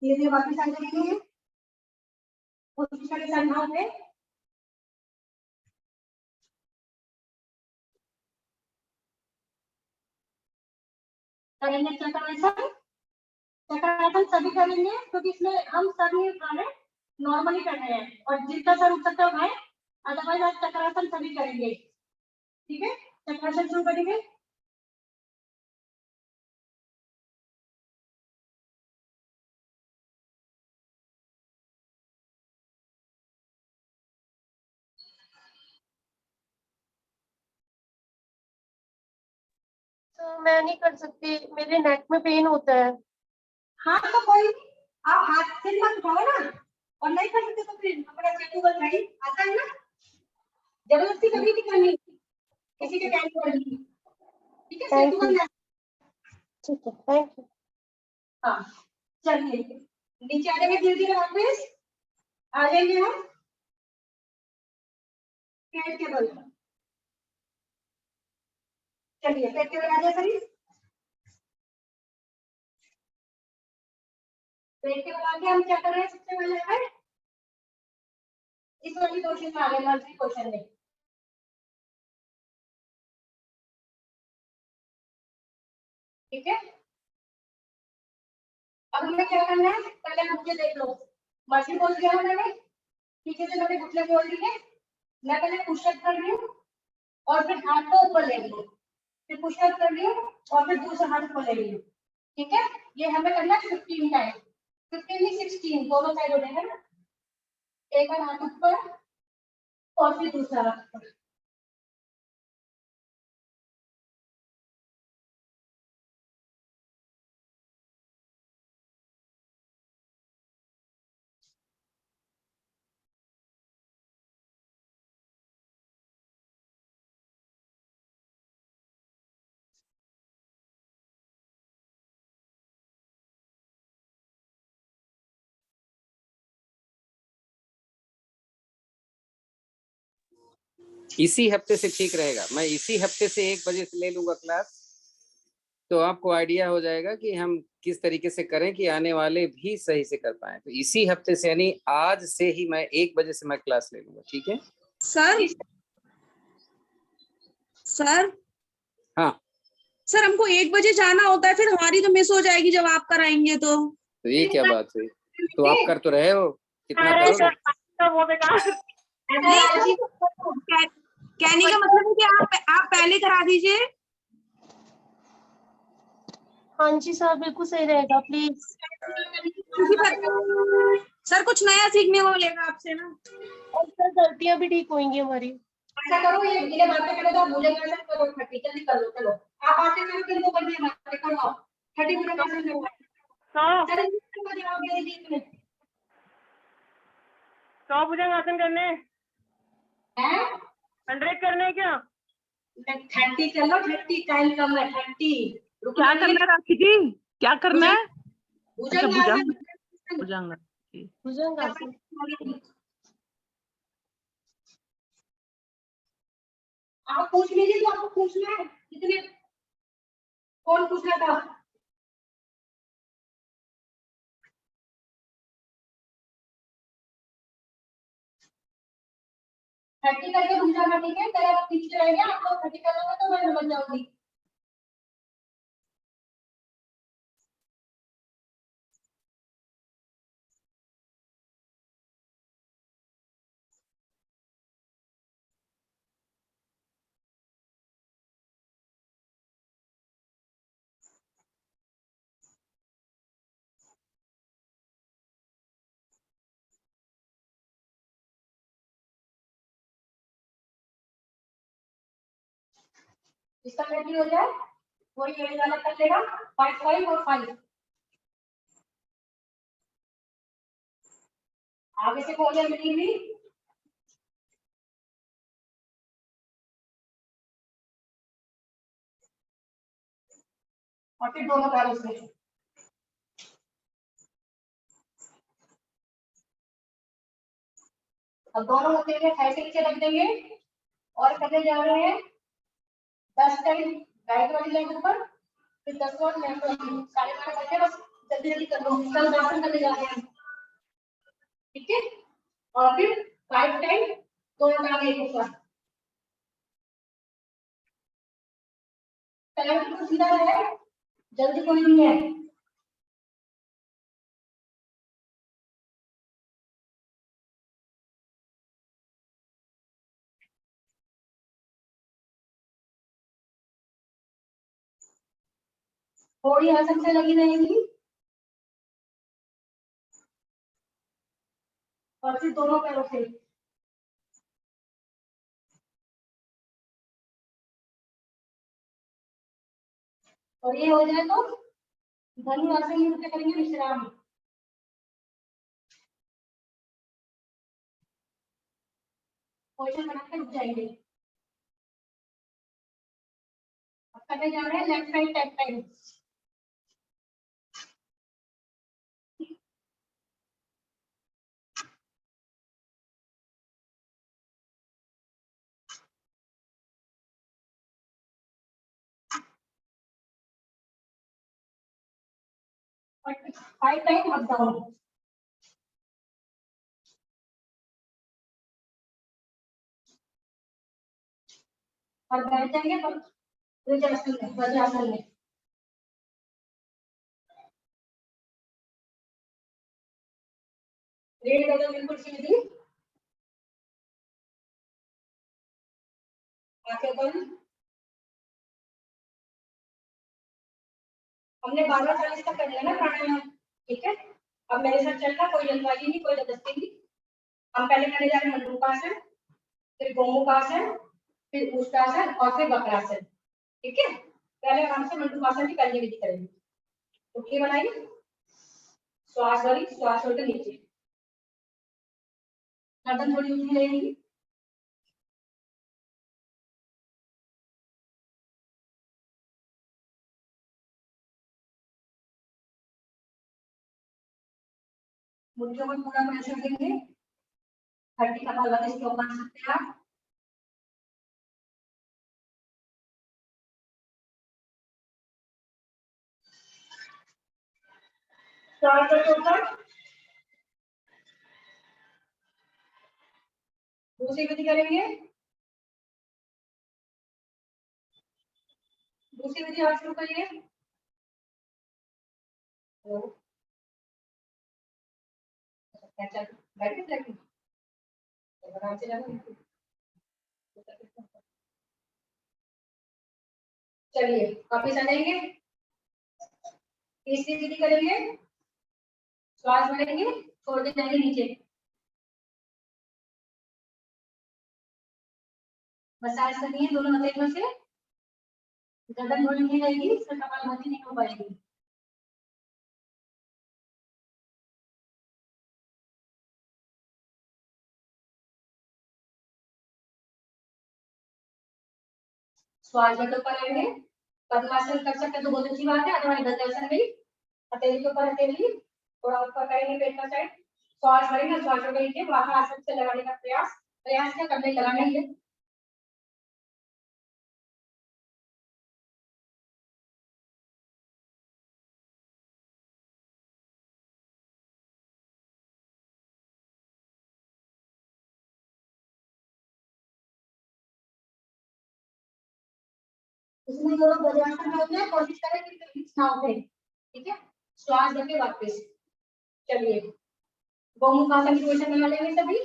[SPEAKER 1] धीरे वापस आ जाएंगे पोजीशन के संभाव में। करेंगे चक्रासन। चक्रासन सभी करेंगे क्योंकि इसमें हम सर नहीं उठा रहे, नॉर्मली कर रहे हैं, और जितना सर उठ सकता है उठाए, अदरवाइज आज चक्रासन सभी करेंगे। ठीक है, चक्रासन शुरू करेंगे।
[SPEAKER 3] तो मैं नहीं कर सकती, मेरे नेक में पेन होता है।
[SPEAKER 1] हाँ तो कोई नहीं, आप हाथ से मत उठाओ ना, और नहीं कर सकते तो फिर अपना स्ट्रेचेबल घड़ी आता है ना, जबरदस्ती कभी नहीं करनी किसी के टाइम पर नहीं, ठीक है?
[SPEAKER 3] Thank
[SPEAKER 1] stretchable.
[SPEAKER 3] यू। ठीक है, थैंक यू।
[SPEAKER 1] हाँ चलिए, नीचे आ जाएंगे धीरे धीरे वापस, आ जाएंगे हम पेट के बल। चलिए पेट के बल आ जाए शरीर, पेट के बल आके हम क्या कर रहे हैं सबसे पहले हमें इस वाली क्वेश्चन में आ गए, मंथली क्वेश्चन में, ठीक है? अब हमें क्या करना है, पहले मुझे देख लो, मर्जी बोल दिया मैंने, पीछे से मैंने घुटने बोल दिए, मैं पहले पुशअप कर रही हूँ और फिर हाथ को ऊपर ले रही हूँ, फिर पुशअप कर रही हूँ और फिर दूसरा हाथ ऊपर ले रही हूँ, ठीक है? ये हमें करना है 15 टाइम, 15 नहीं 16, दोनों साइड हो जाएगा ना, एक हाथ ऊपर और फिर दूसरा हाथ ऊपर।
[SPEAKER 2] इसी हफ्ते से ठीक रहेगा, मैं इसी हफ्ते से 1 बजे से ले लूंगा क्लास, तो आपको आइडिया हो जाएगा कि हम किस तरीके से करें कि आने वाले भी सही से कर पाए। तो इसी हफ्ते से यानी आज से ही मैं 1 बजे से मैं क्लास ले लूंगा, ठीक है?
[SPEAKER 4] सर सर
[SPEAKER 2] हाँ,
[SPEAKER 4] सर हमको 1 बजे जाना होता है, फिर हमारी तो मिस हो जाएगी जब आप कराएंगे तो।
[SPEAKER 2] तो ये क्या बात हुई? तो आप कर तो रहे हो, कितना
[SPEAKER 3] अरे
[SPEAKER 2] करोगे?
[SPEAKER 3] सर, तो वो बेकार।
[SPEAKER 4] नहीं सर, कहने का मतलब है कि आप पहले करा दीजिए।
[SPEAKER 3] हाँ जी सर, बिल्कुल सही रहेगा, प्लीज।
[SPEAKER 4] सर कुछ नया सीखने को मिलेगा आपसे ना।
[SPEAKER 3] और सर गलतियां भी ठीक होंगी हमारी।
[SPEAKER 1] ऐसा करो, ये बातें करो तो आप भूलेंगे ना, करो 30 जल्दी कर लो, चलो आप आते करो, किन को करनी है बातें करो, 30 पूरा कैसे करना है?
[SPEAKER 3] 100
[SPEAKER 1] चलो कितने बजे आओगे दीदी इतने
[SPEAKER 3] 100 भुजंगासन करने हैं?
[SPEAKER 1] हैं?
[SPEAKER 3] 100 करने हैं क्या?
[SPEAKER 1] 30 चलो, 30 टाइम कम है, 30
[SPEAKER 5] क्या करना है राखी जी, क्या करना है? अच्छा
[SPEAKER 1] भुजंग
[SPEAKER 5] भुजंग।
[SPEAKER 3] भुजंगासन।
[SPEAKER 1] आप पूछ लीजिए, तो आपको पूछना है कितने, कौन पूछना था? थर्टी करके रुक जाना, ठीक है? पहले आप पीछे रहेंगे, आप लोग 30 कर लोगे तो मैं समझ जाऊंगी। इसका रेडी हो जाए, वही ये वाला कर लेगा, 5 5 और 5 आगे से खोले मिली और फिर दोनों पैरों से, अब दोनों होते हैं ऐसे नीचे रख देंगे और करने जा रहे हैं 10 टाइम राइट वाली लेग ऊपर, फिर 10 और लेफ्ट वाली, 12.5 करके बस जल्दी जल्दी कर लो, कल दासन करने जा रहे हैं, ठीक है? और फिर 5 टाइम दोनों का एक ऊपर, पैर बिल्कुल सीधा है, जल्दी कोई नहीं है। थोड़ी आसन से लगी रहेंगी और फिर दोनों पैरों से, और ये हो जाए तो धनुरासन में क्या करेंगे, विश्राम। पोजीशन बनाकर रुक जाएंगे। अब करने जा रहे हैं लेफ्ट साइड टैप टाइम। और 5 टाइम अप डाउन। और बैठ जाएंगे वज्रासन में, वज्रासन में। रीढ़ गर्दन बिल्कुल सीधी, आंखें बंद। हमने 12:40 तक कर लिया ना प्राणायाम, ठीक है। अब मेरे साथ चलना, कोई जल्दबाजी नहीं, कोई जबरदस्ती नहीं। हम पहले करने जा रहे हैं मंडूकासन, फिर गोमुखासन, फिर उष्टासन और फिर वक्रासन, ठीक है। पहले आराम से मंडूकासन की करने विधि करेंगे। उठिए, बनाइए, श्वास भरी, श्वास छोड़कर नीचे, गर्दन थोड़ी ऊंची रहेगी। मुट्ठियों में पूरा प्रेशर देंगे। हड्डी कपालभाति स्ट्रोक कर सकते हैं आप। श्वास छोड़कर दूसरी विधि करेंगे। दूसरी विधि आप शुरू करिए। चलिए वापिस आ जाएंगे। तीसरी विधि करेंगे। श्वास भरेंगे, छोड़ के जाएंगे नीचे। मसाज करनी है दोनों हथेलियों से। गर्दन थोड़ी नहीं रहेगी, इससे कपालभाति नहीं हो पाएगी। श्वास लेकर ऊपर आएंगे। पद्मासन कर सकते तो बहुत अच्छी बात है, अथवा वज्रासन भी। हथेली के ऊपर हथेली, थोड़ा ऊपर करेंगे पेट का साइड। श्वास भरेंगे, श्वास को नीचे वहां आसन से लगाने का प्रयास। प्रयास क्या करने, लगाना ही है। इसमें जो लोग वज्रासन में होते हैं, कोशिश करें कि कहीं ना उठे, ठीक है। श्वास लेके वापस चलिए। गोमुखासन की पोजीशन बना लेंगे सभी।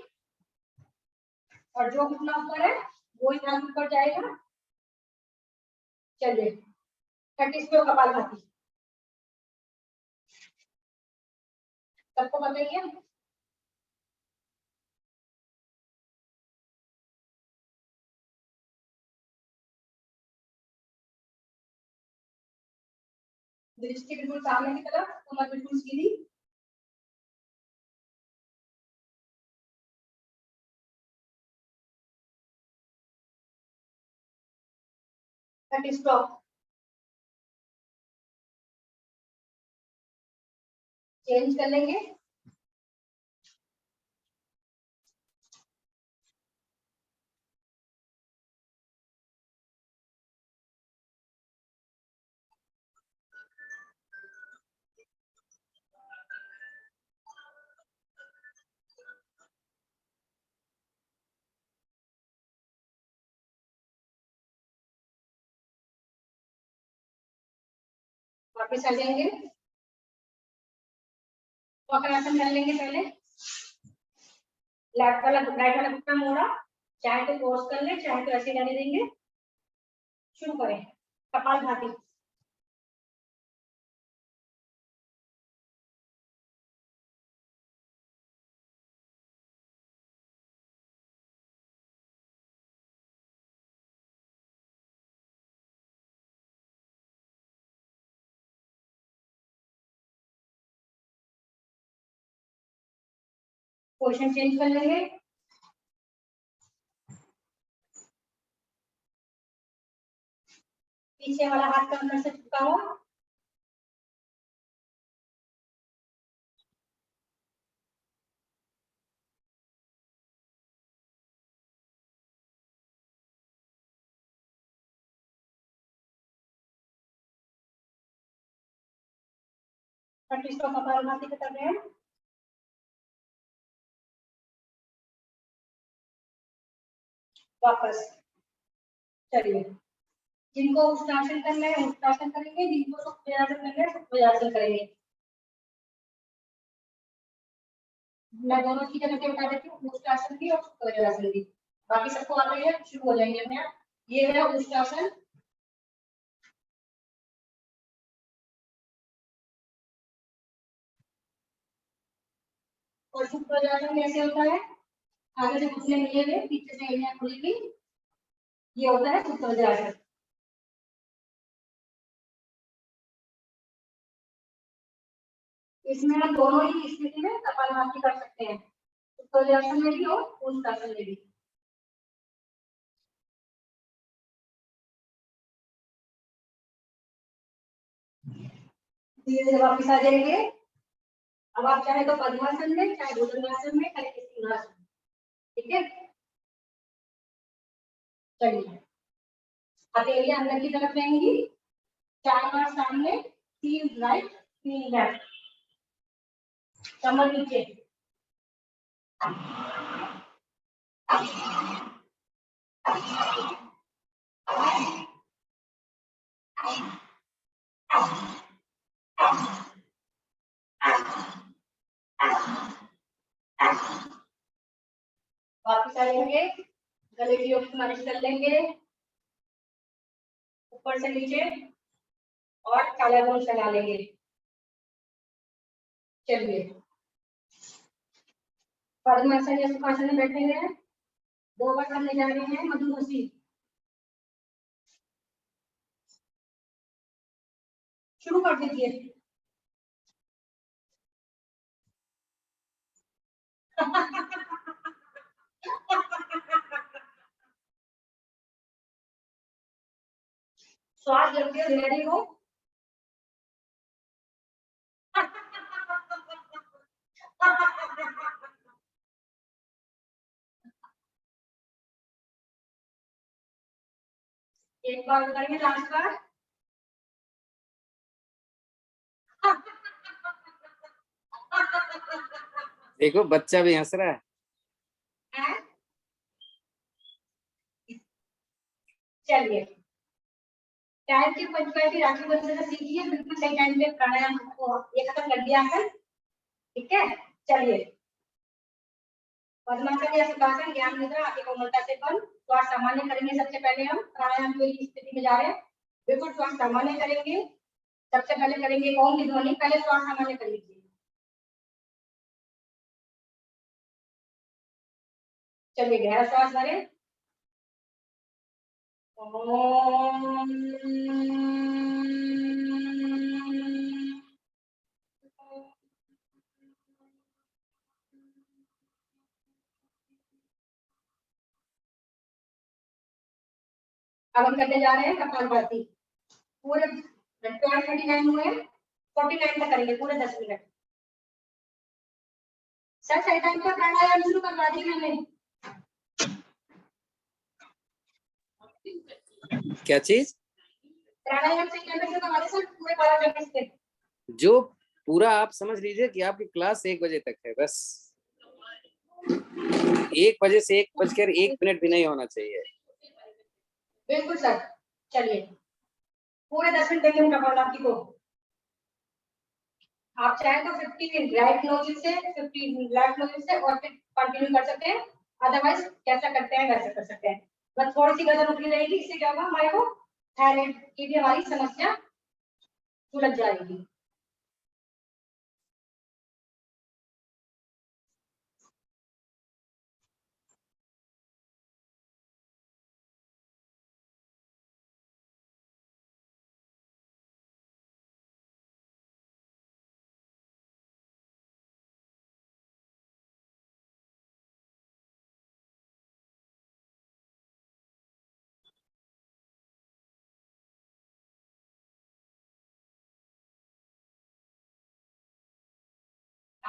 [SPEAKER 1] और जो घुटना ऊपर है वो ध्यान ऊपर जाएगा। चलिए 30 पे कपालभाति सबको बताइए। दृष्टि बिल्कुल सामने की तरफ, कमर बिल्कुल सीधी। स्टॉप। चेंज कर लेंगे। वापस आ जाएंगे। वक्रासन कर लेंगे पहले। लेफ्ट वाला राइट वाला घुटना मोड़ा, चाहे तो क्रॉस कर ले, चाहे तो ऐसे रहने देंगे। शुरू करें कपालभाति। पोजीशन चेंज कर लेंगे। पीछे वाला हाथ कमर से चिपका हो। प्रतिष्ठा कपालभाति कर रहे हैं। वापस चलिए, जिनको उत्तासन करना है उत्तासन करेंगे, जिनको सुप्तासन करना है सुप्तासन करेंगे। मैं दोनों की जगह पे बता देती हूँ, उत्तासन भी और सुप्तासन भी। बाकी सबको आ रही है, शुरू हो जाएंगे अपने आप। ये है उत्तासन, और सुप्तासन कैसे होता है? आगे से घुटने मिलेंगे, पीछे से एड़ियां खुलेंगी, ये होता है सुप्तासन। इसमें हम दोनों ही स्थिति में कपालभाति कर सकते हैं, सुप्तासन में भी और उत्तासन में भी। धीरे धीरे वापस आ जाएंगे। अब आप चाहे तो पद्मासन में, चाहे भुजंगासन में, चाहे सिंहासन, ठीक है। चलिए, हथेलियां अंदर की तरफ रहेंगी, 4 बार सामने, 3 राइट 3 लेफ्ट, कमर नीचे। वापस आएंगे, गले की ओर मालिश कर लेंगे, ऊपर से नीचे, और कॉलर चला लेंगे। चलिए, पद्मासन या सुखासन में बैठे हैं, 2 बार करने जा रहे हैं मधुमसी। शुरू कर दीजिए। श्वास जल्दी रेडी हो। एक बार करेंगे, लास्ट बार।
[SPEAKER 2] देखो बच्चा भी हंस रहा है।
[SPEAKER 1] चलिए, टाइम की पंचुअलिटी राखी बंधन से सीखिए, बिल्कुल सही टाइम पे प्राणायाम को ये खत्म कर दिया है, ठीक है। चलिए, पद्मासन या सुखासन, ज्ञान मुद्रा, आंखें कोमलता से बंद, श्वास सामान्य करेंगे। सबसे पहले हम प्राणायाम की स्थिति में जा रहे हैं, बिल्कुल श्वास सामान्य करेंगे। सबसे पहले करेंगे ओम की ध्वनि, पहले श्वास सामान्य कर लीजिए। चलिए, गहरा श्वास भरें। ओम। अब हम करने जा रहे हैं कपालभाति, पूरे 39 हुए, 49 तक करेंगे, पूरे 10 मिनट। सर सही टाइम पर प्राणायाम शुरू करवा दी मैंने।
[SPEAKER 2] क्या चीज?
[SPEAKER 1] प्राणायाम सही टाइम पर शुरू करवा दी सर, पूरे 12 घंटे।
[SPEAKER 2] जो पूरा आप समझ लीजिए कि आपकी क्लास 1 बजे तक है, बस 1 बजे से 1 बजकर 1 मिनट भी नहीं होना चाहिए।
[SPEAKER 1] बिल्कुल सर। चलिए, पूरे 10 मिनट देंगे कपालभाति को। आप चाहे तो 50 राइट नोज से, 50 लेफ्ट नोज से, और फिर कंटिन्यू कर सकते हैं। अदरवाइज कैसा करते हैं वैसा कर सकते हैं, बस थोड़ी सी गर्दन उठी रहेगी, इससे क्या होगा, हमारे को थायराइड की भी हमारी समस्या सुलझ जाएगी।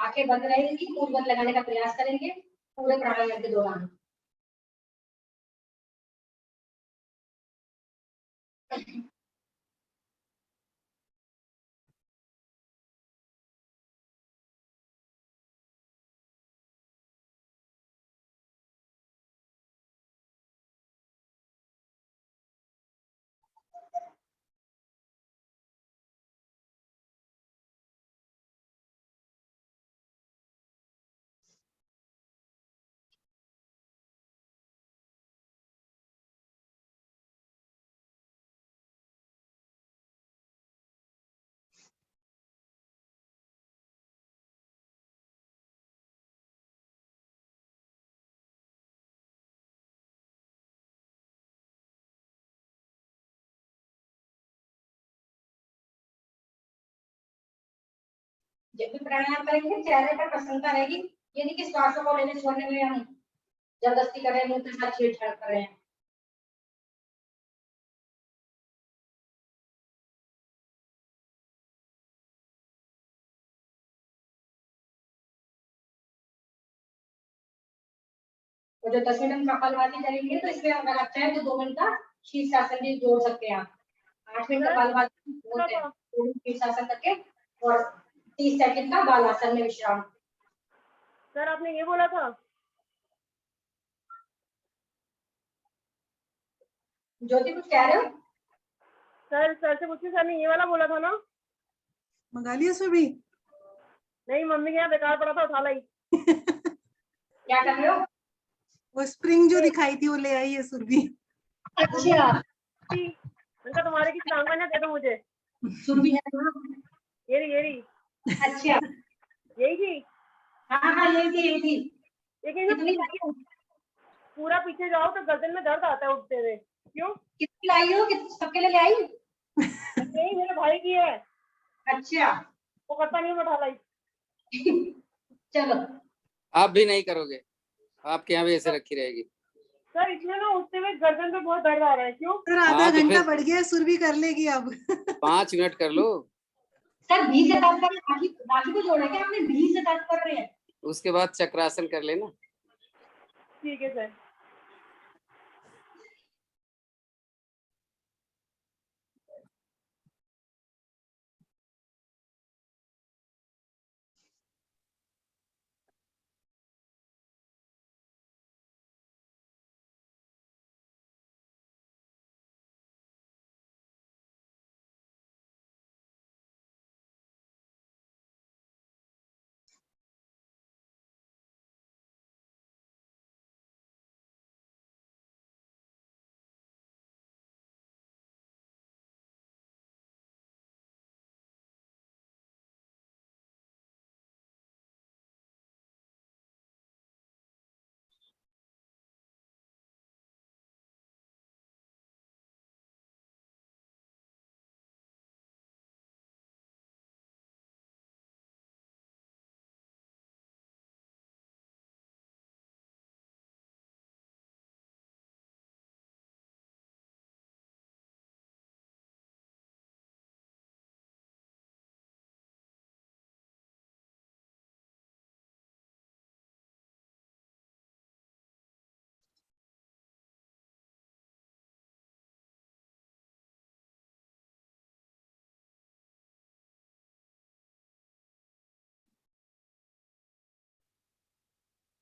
[SPEAKER 1] आंखें बंद रहेंगी, मुंह बंद लगाने का प्रयास करेंगे पूरे प्राणायाम के दौरान। जब भी प्राणायाम करेंगे चेहरे पर प्रसन्नता रहेगी, ये नहीं कि श्वासों को लेने छोड़ने में हम जबरदस्ती कर रहे हैं, मुंह के साथ छेड़छाड़ कर रहे हैं। और जो 10 मिनट हम कपालभाति करेंगे तो इसमें अगर आप चाहें तो 2 मिनट का शीर्षासन भी जोड़ सकते हैं आप। 8 मिनट कपालभाति बोलते हैं, 2 मिनट शीर्षासन करके और 30 सेकंड का बालासन में विश्राम।
[SPEAKER 3] सर आपने ये बोला था।
[SPEAKER 1] ज्योति कुछ कह रहे हो?
[SPEAKER 3] सर से पूछिए, सर ने ये वाला बोला था ना।
[SPEAKER 5] मंगा लिया सुबह?
[SPEAKER 3] नहीं, मम्मी के यहाँ बेकार पड़ा था, उठा लाई।
[SPEAKER 1] क्या कर रहे हो?
[SPEAKER 5] वो स्प्रिंग जो दिखाई थी वो ले आई है सुरभि।
[SPEAKER 1] अच्छा,
[SPEAKER 3] उनका तुम्हारे की टांग में दे दो मुझे।
[SPEAKER 1] सुरभि है ना?
[SPEAKER 3] ये रही।
[SPEAKER 1] अच्छा,
[SPEAKER 3] यही थी।
[SPEAKER 1] हाँ यही थी।
[SPEAKER 3] लेकिन जब
[SPEAKER 1] कितनी लाई हो?
[SPEAKER 3] पूरा पीछे जाओ तो गर्दन में दर्द आता है उठते हुए। क्यों?
[SPEAKER 1] कितनी लाई हो? सबके लिए ले आई?
[SPEAKER 3] नहीं, मेरे भाई की है।
[SPEAKER 1] अच्छा,
[SPEAKER 3] वो करता नहीं, मैं उठा लाई।
[SPEAKER 1] चलो।
[SPEAKER 2] आप भी नहीं करोगे? आपके यहाँ भी ऐसे रखी रहेगी?
[SPEAKER 3] सर इसमें ना उठते हुए गर्दन पे बहुत दर्द आ रहा है। क्यों?
[SPEAKER 5] सर आधा
[SPEAKER 2] हाँ, तो
[SPEAKER 5] घंटा
[SPEAKER 2] फिर
[SPEAKER 5] बढ़ गया, सुरभि कर लेगी अब।
[SPEAKER 2] 5 मिनट कर लो।
[SPEAKER 1] सर भी से दर्द कर रहे, बाकी को जोड़ा क्या आपने? भी से दर्द कर रहे हैं।
[SPEAKER 2] उसके बाद चक्रासन कर लेना।
[SPEAKER 3] ठीक है सर।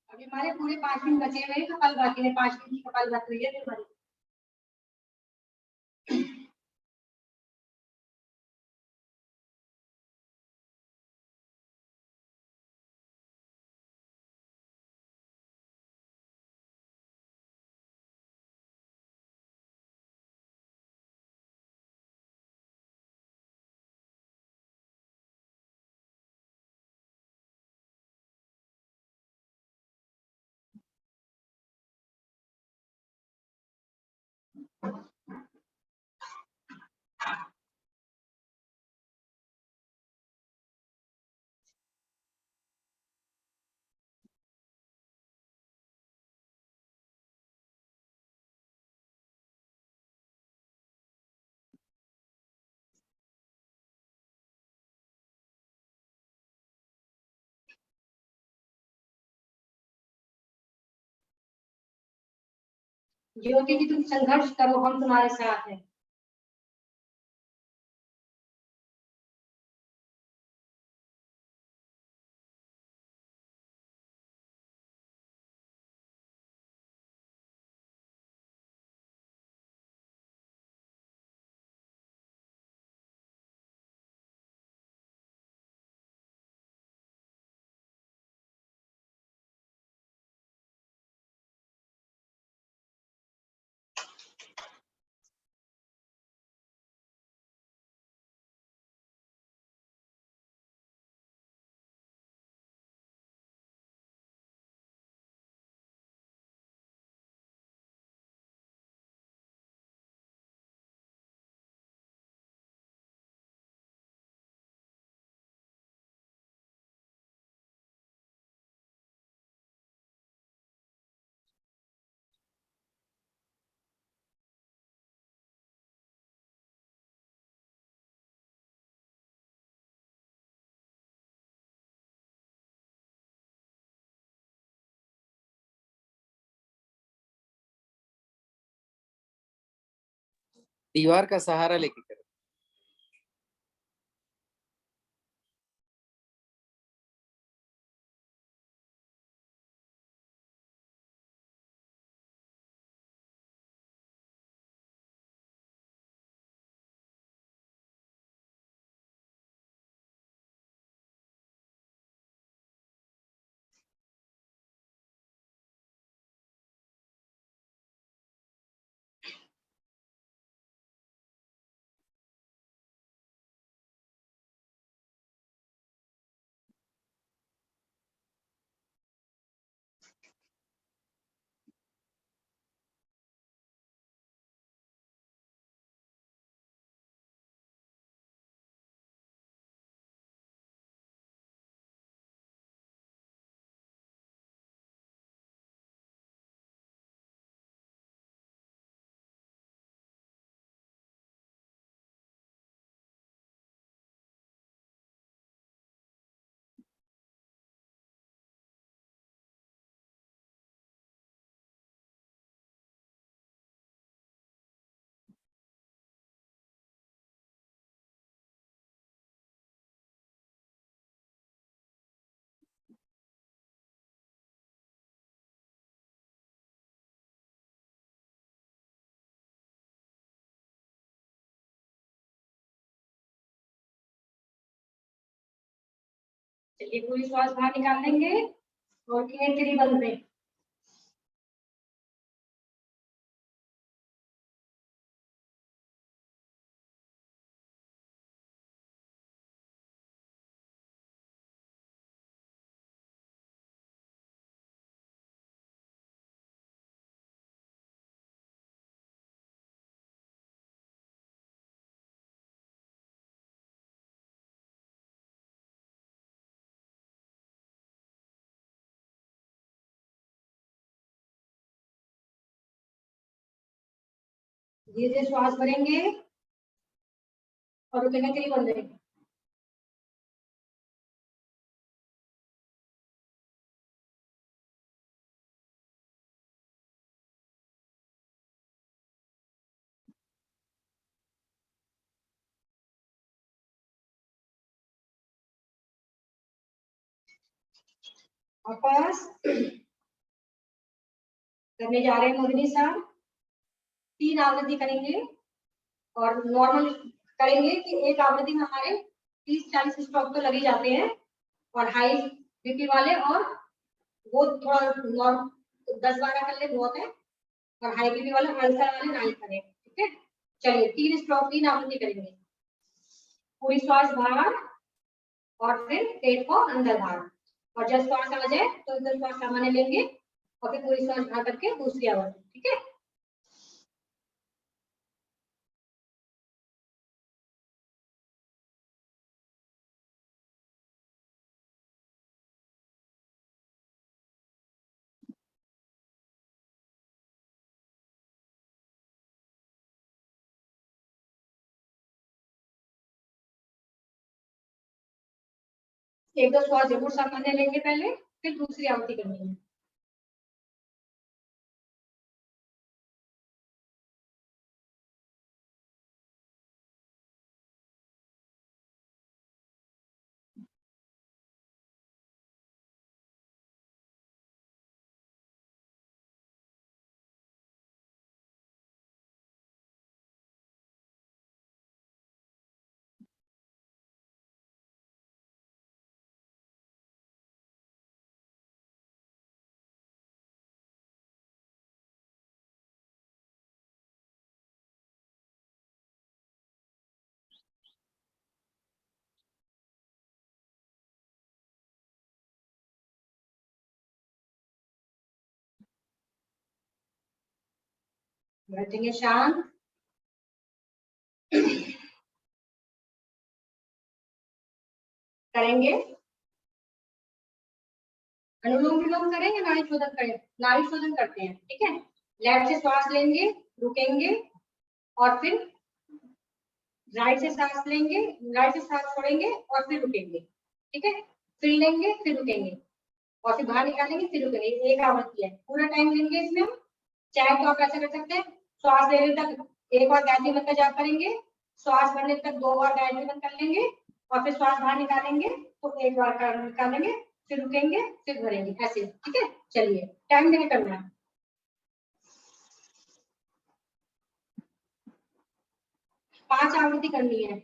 [SPEAKER 1] अभी हमारे पूरे 5 मिनट बचे हुए हैं कपालभाति में। 5 मिनट की कपालभाति हुई है हमारी। ज्योति जी तुम संघर्ष करो, हम तुम्हारे साथ हैं।
[SPEAKER 2] दीवार का सहारा लेके करो।
[SPEAKER 1] चलिए पूरी श्वास बाहर निकाल लेंगे और केतरी बंद में। धीरे धीरे श्वास भरेंगे और रुकने के लिए बंद रहेंगे। वापस करने जा रहे हैं मोदिनी साहब। 3 आवृत्ति करेंगे और नॉर्मल करेंगे कि एक आवृत्ति में हमारे 30-40 स्ट्रोक तो लगे जाते हैं, और हाई बीपी वाले और वो थोड़ा नॉर्म 10-12 कर ले बहुत है, और हाई बीपी वाले अल्सर वाले नहीं करें। ठीक है, चलिए 3 स्ट्रोक 3 आवृत्ति करेंगे। पूरी श्वास बाहर और फिर पेट को अंदर बाहर, और जब श्वास आ जाए तो इधर श्वास सामान्य लेंगे और फिर पूरी श्वास बाहर करके दूसरी आवृत्ति। ठीक है, एक दो श्वास जरूर सामान्य लेंगे पहले, फिर दूसरी आवृत्ति करनी है। बैठेंगे शांत। करेंगे अनुलोम विलोम करें या नाड़ी शोधन करें? नाड़ी शोधन करते हैं, ठीक है। लेफ्ट से श्वास लेंगे, रुकेंगे और फिर राइट से सांस लेंगे, राइट से सांस छोड़ेंगे और फिर रुकेंगे, ठीक है। फिर लेंगे, फिर रुकेंगे और फिर बाहर निकालेंगे, फिर रुकेंगे। एक आवृत्ति है, पूरा टाइम लेंगे इसमें। चाहे तो आप ऐसा कर सकते हैं, श्वास लेने तक एक बार गायत्री मंत्र जाप करेंगे, श्वास भरने तक 2 बार गायत्री मंत्र कर लेंगे और फिर श्वास बाहर निकालेंगे तो 1 बार निकालेंगे, फिर रुकेंगे, फिर भरेंगे, ऐसे, ठीक है। चलिए टाइम देके करना है। पांच आवृत्ति करनी है।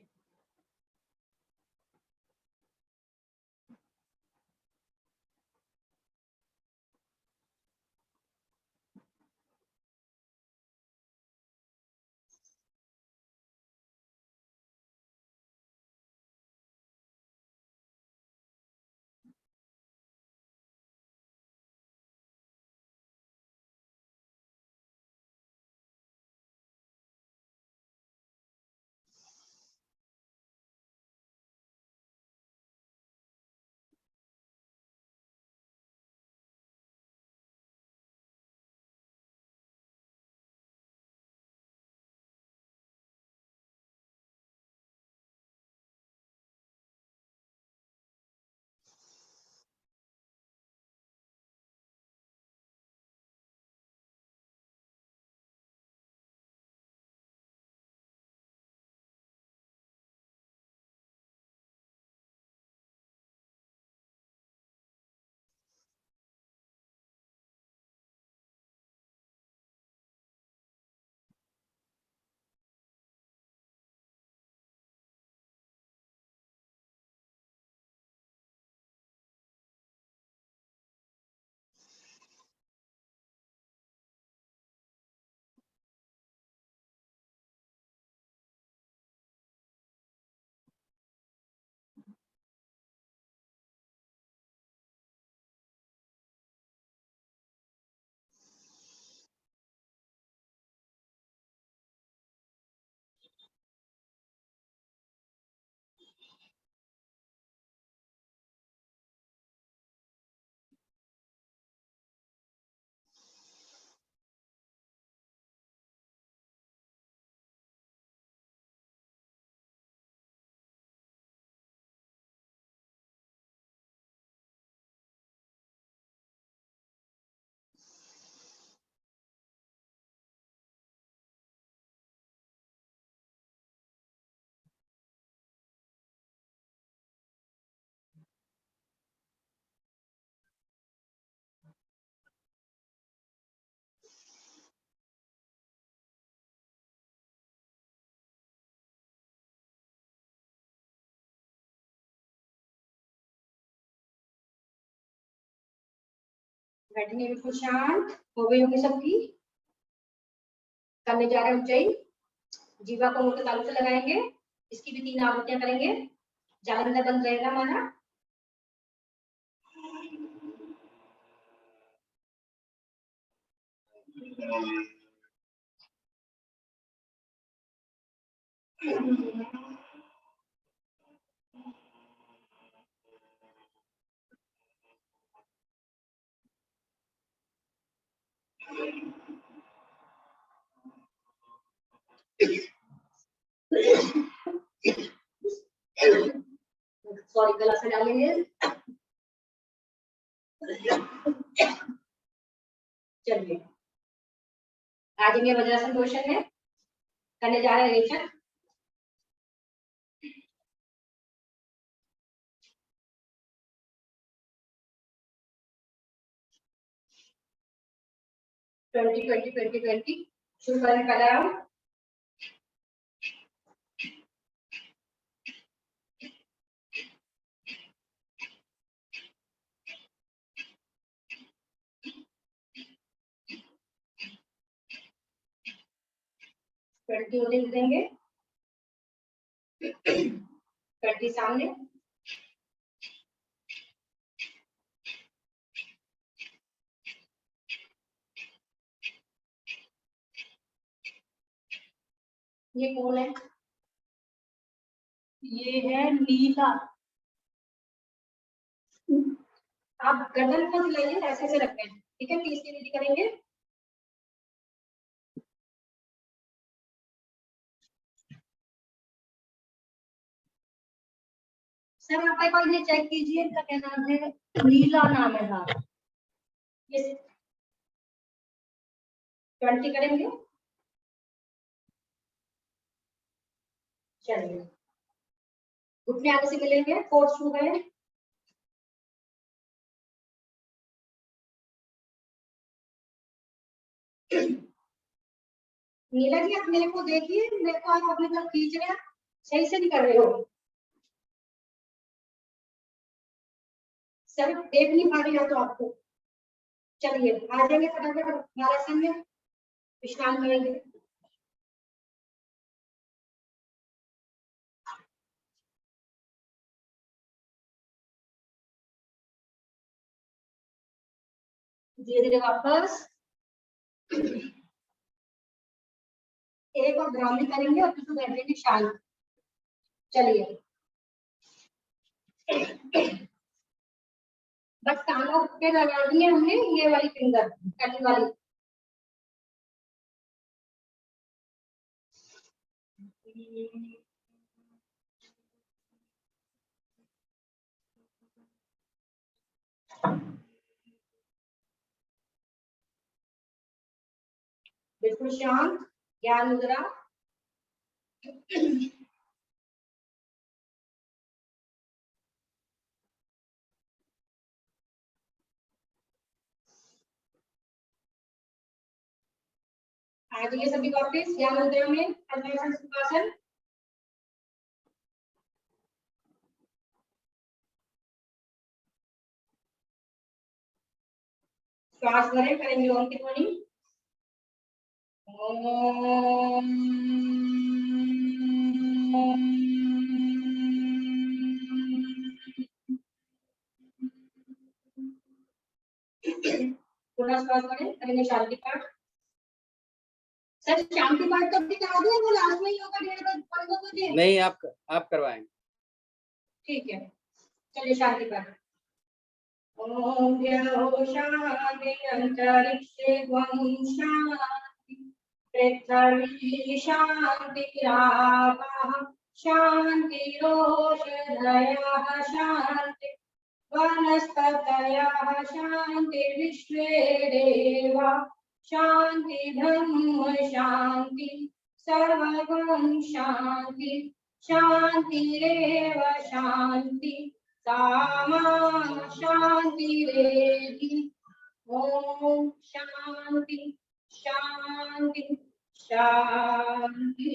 [SPEAKER 1] बैठेंगे बिल्कुल शांत। हो गई होगी सबकी। करने जा रहे हैं ऊंचाई। जीवा को मुंह के तालू से लगाएंगे। इसकी भी 3 आवृत्तियां करेंगे। जालंधर बंद रहेगा हमारा। सॉरी, गला से डालेंगे। चलिए आ जाएंगे वज्रासन पोजिशन में। करने जा रहे हैं रेचक। ट्वेंटी 20 शुरू करें पहला राउंड। ट्वेंटी होते देंगे। 20 सामने। ये कौन है?
[SPEAKER 3] ये है नीला।
[SPEAKER 1] आप गर्दन को हिलाइए, ऐसे ऐसे रखना है, ठीक है? 30 की गिनती करेंगे। सर आप एक बार ये चेक कीजिए, इनका क्या नाम है? नीला नाम है। हाँ, ये 20 करेंगे। चलिए, घुटने आगे से मिलेंगे, 4 शू है। नीला जी आप मेरे को देखिए, मेरे को आप अपनी तरफ खींच रहे हैं, सही से नहीं कर रहे हो। सर देख नहीं पा रही हो तो आपको। चलिए आ जाएंगे फटाफट मैराथन में, विश्राम करेंगे। धीरे धीरे वापस। एक और ब्राह्मणी करेंगे और फिर बैठ जाएंगे शांत। चलिए बस कानों पे लगा दी है हमने ये वाली फिंगर, कटी वाली। बिल्कुल शांत, ज्ञान मुद्रा। आ जाइए सभी वापस ज्ञान मुद्रा में, पद्मासन सुखासन। श्वास भरें, करेंगे ओम की ध्वनि। ओम। पुनः श्वास भरें, करेंगे शांति पाठ। सर शांति पाठ कब तक करा दिया? वो लास्ट में ही होगा 1:30 बजे।
[SPEAKER 2] नहीं, आप करवाएं।
[SPEAKER 1] ठीक है, चलिए शांति पाठ। ओम द्यौः शान्ति अंतरिक्षे त्वं शान्ति पृथिवी शान्तिरापः शान्तिरोषधयः शान्ति वनस्पतयः शान्ति विश्वे देवा शान्ति ब्रह्म शान्ति सर्वगुण शान्ति शान्तिरेव शान्ति सामा शान्तिरेधि। ओम शांति शांति शांति।